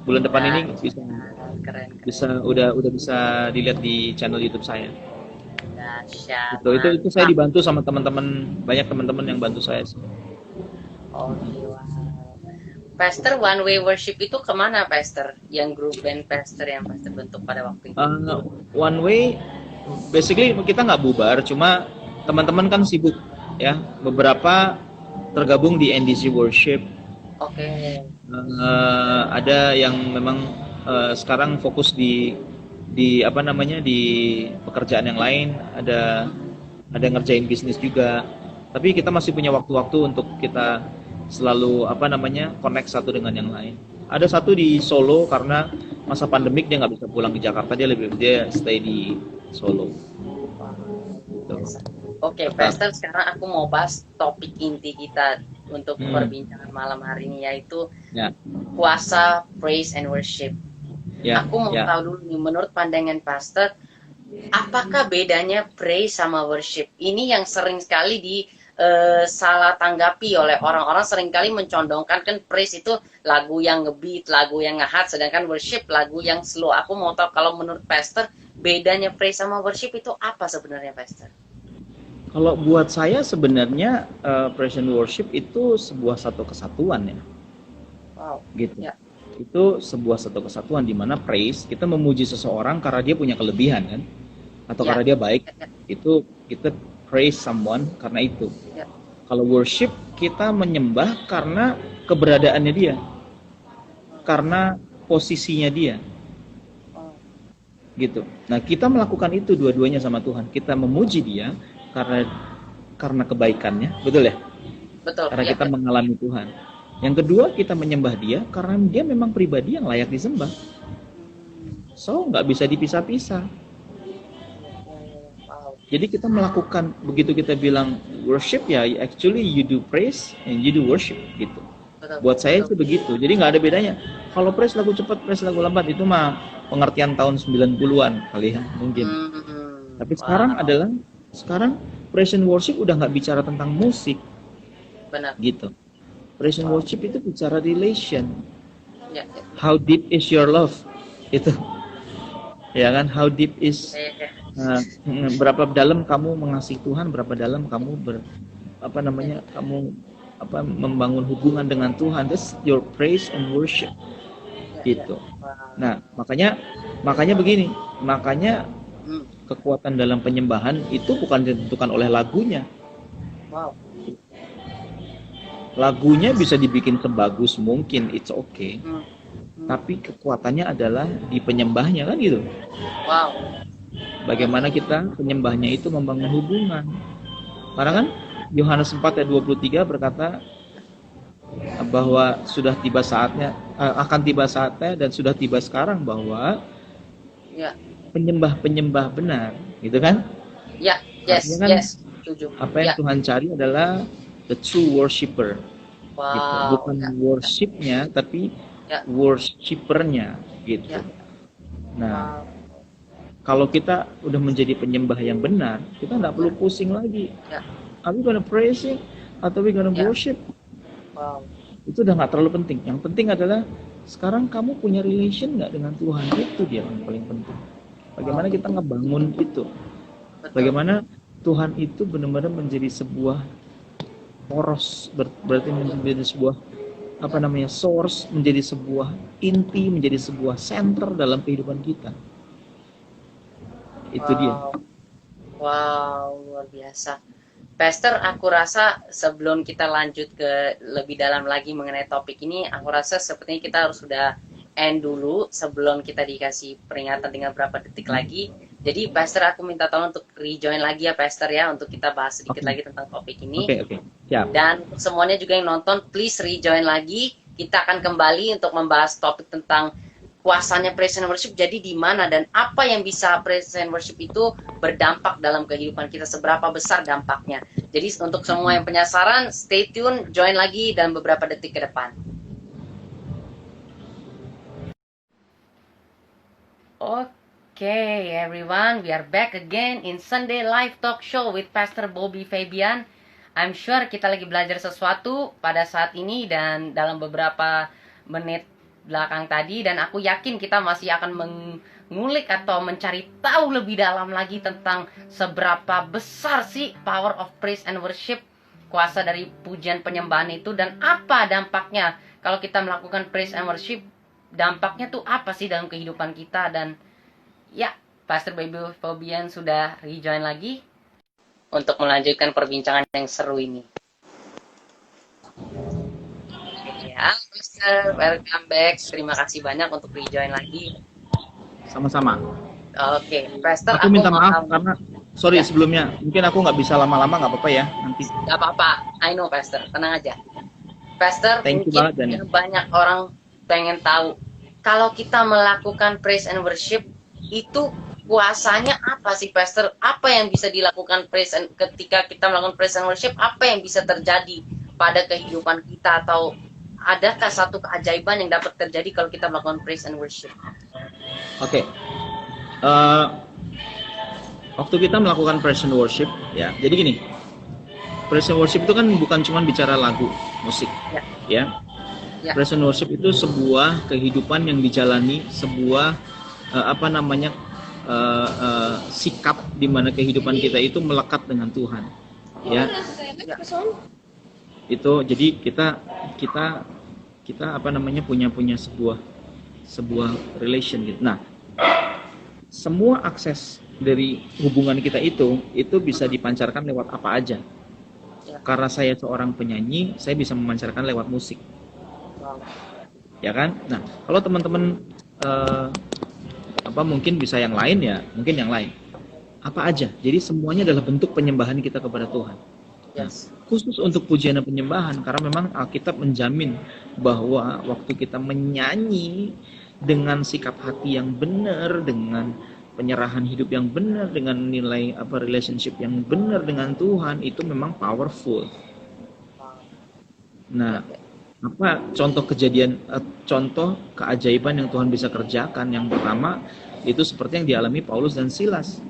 Bulan depan ini keren. udah bisa dilihat di channel YouTube saya. Dahsyat. Itu saya dibantu sama teman-teman, banyak teman-teman yang bantu saya. Oke, wow. Pastor, One Way Worship itu kemana, Pastor? Yang grup band Pastor yang Pastor bentuk pada waktu itu? One Way, basically kita nggak bubar, cuma teman-teman kan sibuk ya. Beberapa tergabung di NDC Worship. Oke. Ada yang memang sekarang fokus di di pekerjaan yang lain, ada ngerjain bisnis juga. Tapi kita masih punya waktu-waktu untuk kita selalu connect satu dengan yang lain. Ada satu di Solo karena masa pandemik dia nggak bisa pulang ke Jakarta, dia stay di Solo. Oke, Pastor, sekarang aku mau bahas topik inti kita untuk perbincangan malam hari ini, yaitu puasa, praise and worship. Aku mau tahu dulu nih, menurut pandangan Pastor, apakah bedanya praise sama worship? Ini yang sering sekali salah tanggapi oleh orang-orang. Seringkali mencondongkan kan praise itu lagu yang ngebeat, lagu yang ngehat, sedangkan worship lagu yang slow. Aku mau tahu kalau menurut Pastor, bedanya praise sama worship itu apa sebenarnya, Pastor? Kalau buat saya sebenarnya praise and worship itu sebuah satu kesatuan ya. Wow. Gitu. Ya. Itu sebuah satu kesatuan di mana praise kita memuji seseorang karena dia punya kelebihan kan, atau karena dia baik. Itu kita praise someone karena itu. Kalau worship kita menyembah karena keberadaannya dia, karena posisinya dia. Gitu. Nah, kita melakukan itu dua-duanya sama Tuhan. Kita memuji dia karena kebaikannya, betul ya? Betul. Karena kita mengalami Tuhan. Yang kedua, kita menyembah dia karena dia memang pribadi yang layak disembah. So, nggak bisa dipisah-pisah. Jadi kita melakukan, begitu kita bilang worship ya, actually you do praise and you do worship gitu. Buat saya itu begitu. Jadi nggak ada bedanya. Kalau praise lagu cepat, praise lagu lambat, itu mah pengertian tahun 90-an kali ya, mungkin. Tapi sekarang praise and worship udah nggak bicara tentang musik. Benar. Gitu. Praise and worship itu bicara relation. How deep is your love? Itu. Ya kan? How deep is berapa dalam kamu mengasihi Tuhan, berapa dalam kamu membangun hubungan dengan Tuhan. That's your praise and worship. Gitu. Nah, makanya begini. Makanya kekuatan dalam penyembahan itu bukan ditentukan oleh lagunya. Wow. Lagunya bisa dibikin sebagus mungkin, it's okay. Tapi kekuatannya adalah di penyembahnya kan gitu. Wow. Bagaimana kita penyembahnya itu membangun hubungan. Karena kan Yohanes 4 ayat 23 berkata bahwa sudah tiba saatnya, akan tiba saatnya dan sudah tiba sekarang bahwa penyembah benar, gitu kan? Ya, yes, kan, yes. Apa yang Tuhan cari adalah the true worshipper. Wow. Gitu. Bukan worshipnya, tapi worshippernya, gitu. Nah, Kalau kita udah menjadi penyembah yang benar, kita nggak perlu pusing lagi. Ya. Are we gonna praising atau we gonna Ya. worship? Wow. Itu udah nggak terlalu penting. Yang penting adalah sekarang kamu punya relation nggak dengan Tuhan, itu dia yang paling penting. Bagaimana kita ngebangun itu? Betul. Bagaimana Tuhan itu benar-benar menjadi sebuah poros, berarti menjadi sebuah source, menjadi sebuah inti, menjadi sebuah center dalam kehidupan kita. Itu dia. Wow, luar biasa. Pastor, aku rasa sebelum kita lanjut ke lebih dalam lagi mengenai topik ini, aku rasa sepertinya kita harus sudah end dulu sebelum kita dikasih peringatan dengan berapa detik lagi. Jadi, Pastor, aku minta tolong untuk rejoin lagi ya, Pastor, ya, untuk kita bahas sedikit lagi tentang topik ini. Oke. Siap. Dan semuanya juga yang nonton, please rejoin lagi. Kita akan kembali untuk membahas topik tentang kuasanya praise and worship, jadi di mana dan apa yang bisa praise and worship itu berdampak dalam kehidupan kita, seberapa besar dampaknya. Jadi untuk semua yang penasaran, stay tune, join lagi dalam beberapa detik ke depan. Okay, everyone, we are back again in Sunday Live Talk Show with Pastor Bobby Fabian. I'm sure kita lagi belajar sesuatu pada saat ini dan dalam beberapa menit belakang tadi, dan aku yakin kita masih akan mengulik atau mencari tahu lebih dalam lagi tentang seberapa besar sih power of praise and worship, kuasa dari pujian penyembahan itu, dan apa dampaknya kalau kita melakukan praise and worship. Dampaknya tuh apa sih dalam kehidupan kita. Dan ya, Pastor Bobby Fabian sudah rejoin lagi untuk melanjutkan perbincangan yang seru ini. Ya, Pastor, welcome back. Terima kasih banyak untuk rejoin lagi. Sama-sama. Oke, Pastor, aku minta maaf karena sebelumnya mungkin aku nggak bisa lama-lama, nggak apa-apa ya nanti. Nggak apa-apa, I know, Pastor, tenang aja. Pastor, Thank you mungkin banyak orang pengen tahu kalau kita melakukan praise and worship itu kuasanya apa sih, Pastor? Apa yang bisa dilakukan ketika kita melakukan praise and worship? Apa yang bisa terjadi pada kehidupan kita, atau adakah satu keajaiban yang dapat terjadi kalau kita melakukan praise and worship? Oke. Waktu kita melakukan praise and worship, ya. Jadi gini, praise and worship itu kan bukan cuma bicara lagu, musik, ya. Praise and worship itu sebuah kehidupan yang dijalani, sebuah sikap di mana kehidupan kita itu melekat dengan Tuhan, ya. Itu jadi kita punya sebuah relation gitu. Nah, semua akses dari hubungan kita itu bisa dipancarkan lewat apa aja. Karena saya seorang penyanyi, saya bisa memancarkan lewat musik. Ya kan? Nah, kalau teman-teman mungkin bisa yang lain, ya mungkin yang lain. Apa aja. Jadi semuanya adalah bentuk penyembahan kita kepada Tuhan. Nah, khusus untuk pujian dan penyembahan, karena memang Alkitab menjamin bahwa waktu kita menyanyi dengan sikap hati yang benar, dengan penyerahan hidup yang benar, dengan nilai relationship yang benar dengan Tuhan, itu memang powerful. Nah, contoh keajaiban yang Tuhan bisa kerjakan? Yang pertama itu seperti yang dialami Paulus dan Silas,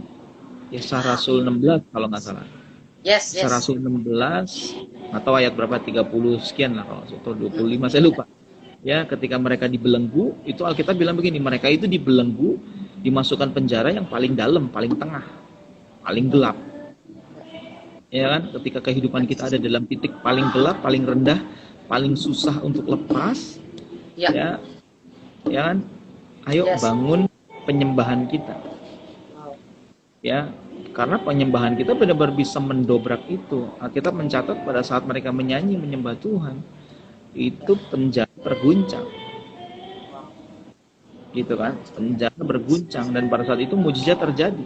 Kisah Rasul 16 kalau nggak salah. Kisah Rasul 16 atau ayat berapa, 30 sekian lah kalau, atau 25 saya lupa. Ya, ketika mereka dibelenggu, itu Alkitab bilang begini, mereka itu dibelenggu, dimasukkan penjara yang paling dalam, paling tengah, paling gelap. Ya kan, ketika kehidupan kita ada dalam titik paling gelap, paling rendah, paling susah untuk lepas, ya kan, ayo bangun penyembahan kita, ya. Karena penyembahan kita benar-benar bisa mendobrak itu. Kita mencatat pada saat mereka menyanyi menyembah Tuhan, itu penjara berguncang, gitu kan, penjara berguncang, dan pada saat itu mujizat terjadi,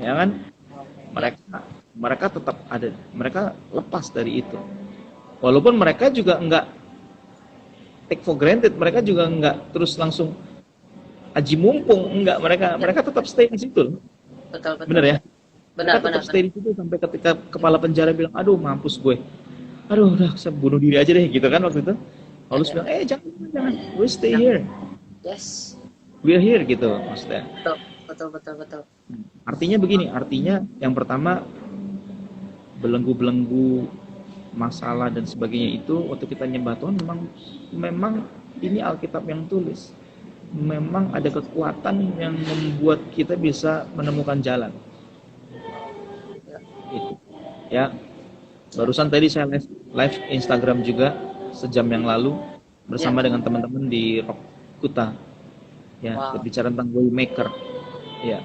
ya kan. Mereka tetap ada, mereka lepas dari itu, walaupun mereka juga enggak take for granted, mereka juga enggak terus langsung aji mumpung, enggak, mereka tetap stay di situ. Betul. Bener ya? Benar. Tetap stay di situ sampai ketika kepala penjara bilang, aduh mampus gue, aduh udah saya bunuh diri aja deh, gitu kan waktu itu. Paulus bilang, jangan, we stay here. Yes. We are here, gitu maksudnya. Betul. betul. Artinya begini, artinya yang pertama belenggu-belenggu masalah dan sebagainya itu waktu kita nyembah Tuhan memang ini Alkitab yang tulis. Memang ada kekuatan yang membuat kita bisa menemukan jalan. Itu. Ya. Barusan tadi saya live Instagram juga sejam yang lalu bersama dengan teman-teman di Rock Kuta. Ya, berbicara tentang way maker. Ya.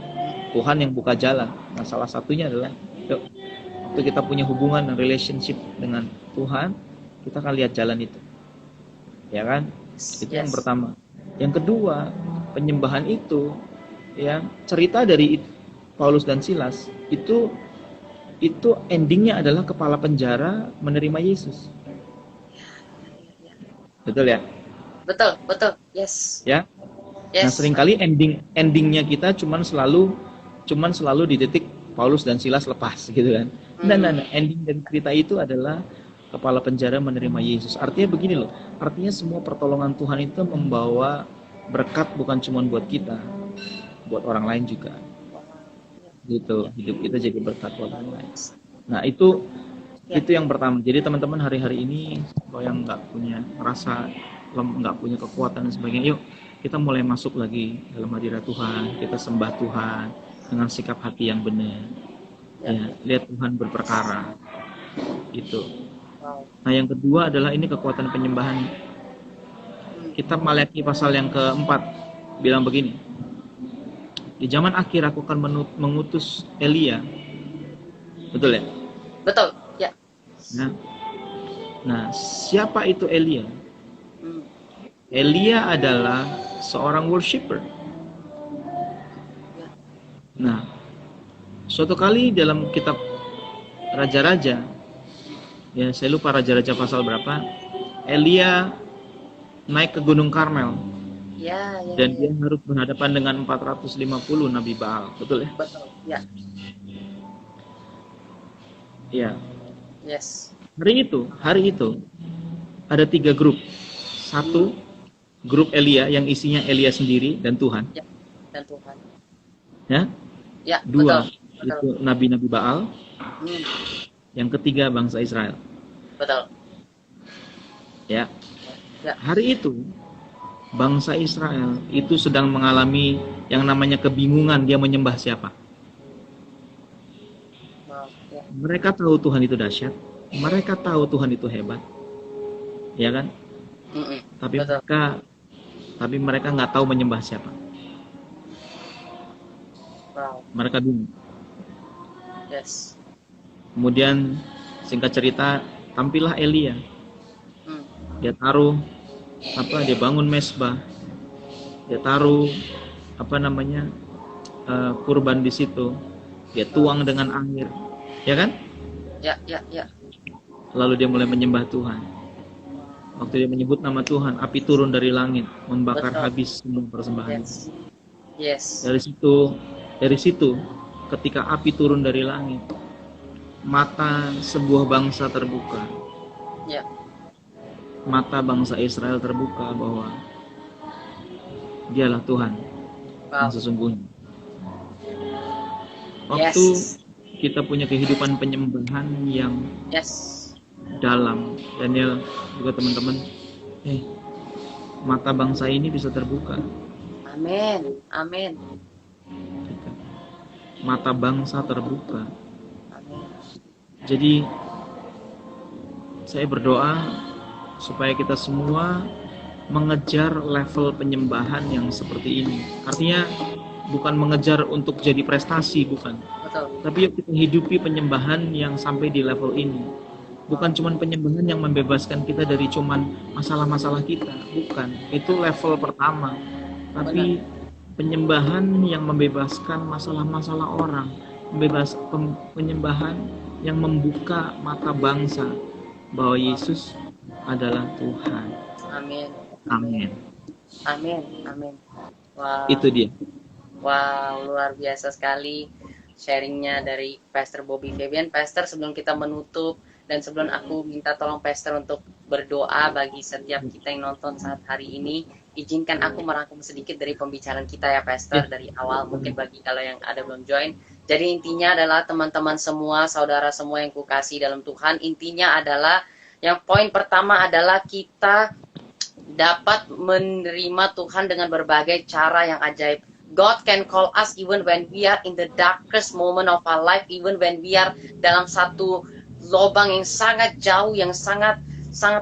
Tuhan yang buka jalan. Nah, salah satunya adalah yuk, waktu kita punya hubungan dan relationship dengan Tuhan, kita akan lihat jalan itu. Ya kan? Itu yang pertama. Yang kedua, penyembahan itu ya, cerita dari Paulus dan Silas itu endingnya adalah kepala penjara menerima Yesus. Betul ya? Betul. Yes. Ya. Nah, seringkali endingnya kita cuman selalu di titik Paulus dan Silas lepas gitu kan. Nah, ending dari cerita itu adalah kepala penjara menerima Yesus. Artinya begini loh, artinya semua pertolongan Tuhan itu membawa berkat bukan cuma buat kita, buat orang lain juga. Gitu, hidup kita jadi berkat buat orang lain. Nah, itu yang pertama. Jadi teman-teman hari-hari ini kalau yang nggak punya rasa, nggak punya kekuatan dan sebagainya, yuk kita mulai masuk lagi dalam hadirat Tuhan, kita sembah Tuhan dengan sikap hati yang benar. Ya, lihat Tuhan berperkara. Gitu. Nah, yang kedua adalah ini kekuatan penyembahan. Kitab Maliaki pasal yang keempat bilang begini. Di zaman akhir aku akan mengutus Elia. Betul ya? Betul, ya. Nah, siapa itu Elia? Elia adalah seorang worshipper. Nah, suatu kali dalam kitab Raja-Raja, ya saya lupa Raja-Raja pasal berapa, Elia naik ke Gunung Karmel. Dan dia harus berhadapan dengan 450 Nabi Baal. Betul ya? Betul, ya. Ya. Yes. Hari itu ada 3 grup. Satu, grup Elia yang isinya Elia sendiri dan Tuhan. Ya, dan Tuhan. Ya? Ya, 2, betul. itu Nabi-Nabi Baal. Yang ketiga, bangsa Israel. Betul. Ya. Hari itu bangsa Israel itu sedang mengalami yang namanya kebingungan, dia menyembah siapa. Mereka tahu Tuhan itu dahsyat, mereka tahu Tuhan itu hebat, ya kan? Tapi mereka nggak tahu menyembah siapa. Mereka bingung. Yes. Kemudian singkat cerita, tampillah Elia. Dia taruh dia bangun mesbah, dia taruh kurban di situ, dia tuang dengan air, ya kan? Ya. Lalu dia mulai menyembah Tuhan. Waktu dia menyebut nama Tuhan, api turun dari langit membakar habis semua persembahan. Yes. Dari situ ketika api turun dari langit, mata sebuah bangsa terbuka. Ya. Mata bangsa Israel terbuka bahwa Dialah Tuhan yang sesungguhnya. Waktu kita punya kehidupan penyembahan yang dalam, Daniel juga teman-teman, mata bangsa ini bisa terbuka. Amin. Mata bangsa terbuka. Amin. Jadi saya berdoa supaya kita semua mengejar level penyembahan yang seperti ini. Artinya bukan mengejar untuk jadi prestasi, bukan. Betul. Tapi kita hidupi penyembahan yang sampai di level ini. Bukan cuman penyembahan yang membebaskan kita dari cuman masalah-masalah kita, bukan. Itu level pertama. Tapi penyembahan yang membebaskan masalah-masalah orang, penyembahan yang membuka mata bangsa bahwa Yesus adalah Tuhan. Amin. Wow. Itu dia. Wow, luar biasa sekali sharingnya dari Pastor Bobby Fabian. Pastor, sebelum kita menutup dan sebelum aku minta tolong Pastor untuk berdoa bagi setiap kita yang nonton saat hari ini izinkan aku merangkum sedikit dari pembicaraan kita ya Pastor, dari awal mungkin bagi kalau yang ada belum join. Jadi intinya adalah teman-teman semua, saudara semua yang kukasih dalam Tuhan, intinya adalah yang poin pertama adalah kita dapat menerima Tuhan dengan berbagai cara yang ajaib. God can call us even when we are in the darkest moment of our life, even when we are dalam satu lubang yang sangat jauh, yang sangat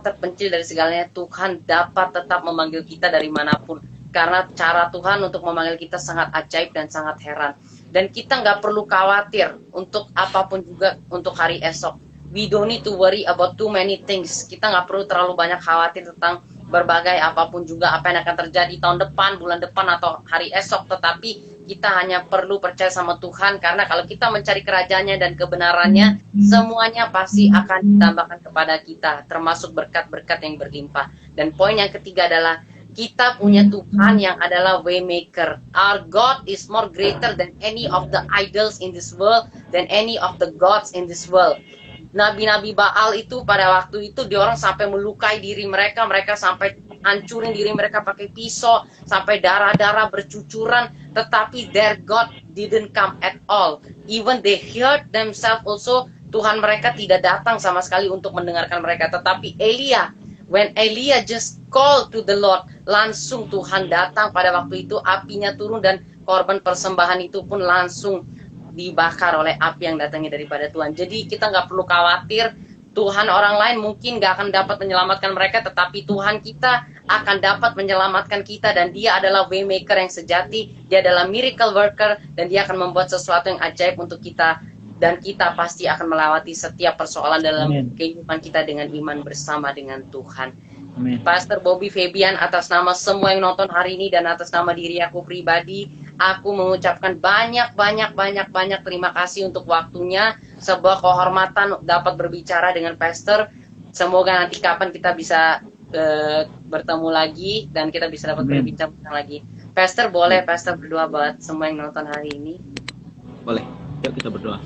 terpencil dari segalanya. Tuhan dapat tetap memanggil kita dari manapun, karena cara Tuhan untuk memanggil kita sangat ajaib dan sangat heran. Dan kita nggak perlu khawatir untuk apapun juga untuk hari esok. We don't need to worry about too many things. Kita nggak perlu terlalu banyak khawatir tentang berbagai apapun juga apa yang akan terjadi tahun depan, bulan depan, atau hari esok. Tetapi kita hanya perlu percaya sama Tuhan, karena kalau kita mencari kerajaannya dan kebenarannya, semuanya pasti akan ditambahkan kepada kita, termasuk berkat-berkat yang berlimpah. Dan poin yang ketiga adalah kita punya Tuhan yang adalah waymaker. Our God is more greater than any of the idols in this world, than any of the gods in this world. Nabi-nabi Baal itu pada waktu itu diorang sampai melukai diri mereka, mereka sampai hancurin diri mereka pakai pisau, sampai darah-darah bercucuran, tetapi their God didn't come at all. Even they hurt themselves also, Tuhan mereka tidak datang sama sekali untuk mendengarkan mereka. Tetapi Elia, when Elia just call to the Lord, langsung Tuhan datang pada waktu itu, apinya turun dan korban persembahan itu pun langsung dibakar oleh api yang datangnya daripada Tuhan. Jadi kita nggak perlu khawatir Tuhan orang lain mungkin nggak akan dapat menyelamatkan mereka, tetapi Tuhan kita akan dapat menyelamatkan kita, dan Dia adalah waymaker yang sejati, Dia adalah miracle worker, dan Dia akan membuat sesuatu yang ajaib untuk kita, dan kita pasti akan melewati setiap persoalan dalam kehidupan kita dengan iman bersama dengan Tuhan. Amen. Pastor Bobby Fabian, atas nama semua yang nonton hari ini dan atas nama diri aku pribadi, aku mengucapkan banyak terima kasih untuk waktunya. Sebuah kehormatan dapat berbicara dengan Pastor. Semoga nanti kapan kita bisa bertemu lagi dan kita bisa dapat berbincang lagi. Pastor, boleh Pastor berdoa buat semua yang nonton hari ini? Boleh, yuk kita berdoa.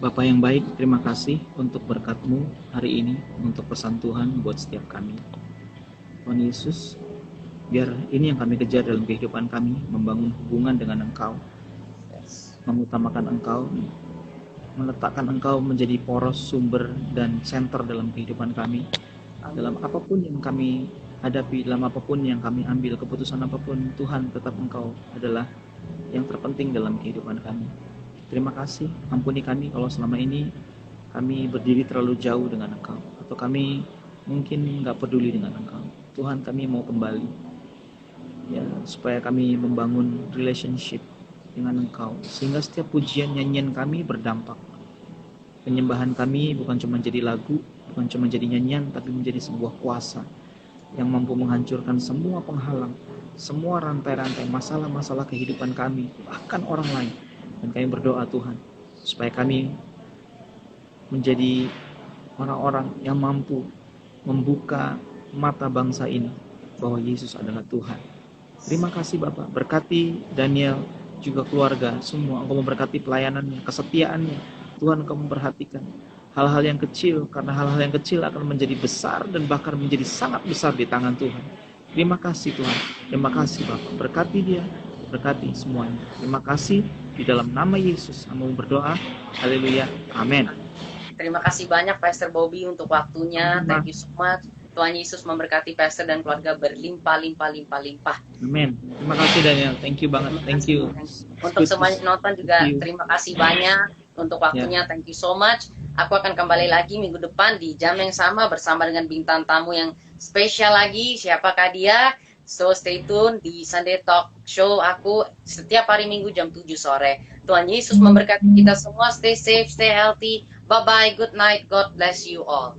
Bapa yang baik, terima kasih untuk berkat-Mu hari ini, untuk pesan Tuhan buat setiap kami. Tuhan Yesus, biar ini yang kami kejar dalam kehidupan kami, membangun hubungan dengan Engkau, mengutamakan Engkau, meletakkan Engkau menjadi poros, sumber, dan center dalam kehidupan kami. Dalam apapun yang kami hadapi, dalam apapun yang kami ambil, keputusan apapun, Tuhan tetap Engkau adalah yang terpenting dalam kehidupan kami. Terima kasih, ampuni kami kalau selama ini kami berdiri terlalu jauh dengan Engkau, atau kami mungkin nggak peduli dengan Engkau. Tuhan, kami mau kembali, ya, supaya kami membangun relationship dengan Engkau, sehingga setiap pujian nyanyian kami berdampak. Penyembahan kami bukan cuma jadi lagu, bukan cuma jadi nyanyian, tapi menjadi sebuah kuasa yang mampu menghancurkan semua penghalang, semua rantai-rantai masalah-masalah kehidupan kami, bahkan orang lain. Dan kami berdoa Tuhan, supaya kami menjadi orang-orang yang mampu membuka mata bangsa ini bahwa Yesus adalah Tuhan. Terima kasih Bapak, berkati Daniel juga keluarga semua. Engkau memberkati pelayanannya, kesetiaannya. Tuhan, Engkau memperhatikan hal-hal yang kecil, karena hal-hal yang kecil akan menjadi besar dan bahkan menjadi sangat besar di tangan Tuhan. Terima kasih Tuhan, terima kasih Bapak, berkati dia, berkati semuanya. Terima kasih, di dalam nama Yesus kami berdoa. Haleluya, amin. Terima kasih banyak Pastor Bobby untuk waktunya. Thank you so much. Tuhan Yesus memberkati Pastor dan keluarga berlimpah. Amin. Terima kasih Daniel, thank you banget, thank you. Untuk semua yang nonton juga terima kasih banyak untuk waktunya, thank you so much. Aku akan kembali lagi minggu depan di jam yang sama bersama dengan bintang tamu yang spesial lagi. Siapakah dia? So stay tune di Sunday Talk Show aku setiap hari Minggu jam 7 sore. Tuhan Yesus memberkati kita semua. Stay safe, stay healthy. Bye-bye, good night. God bless you all.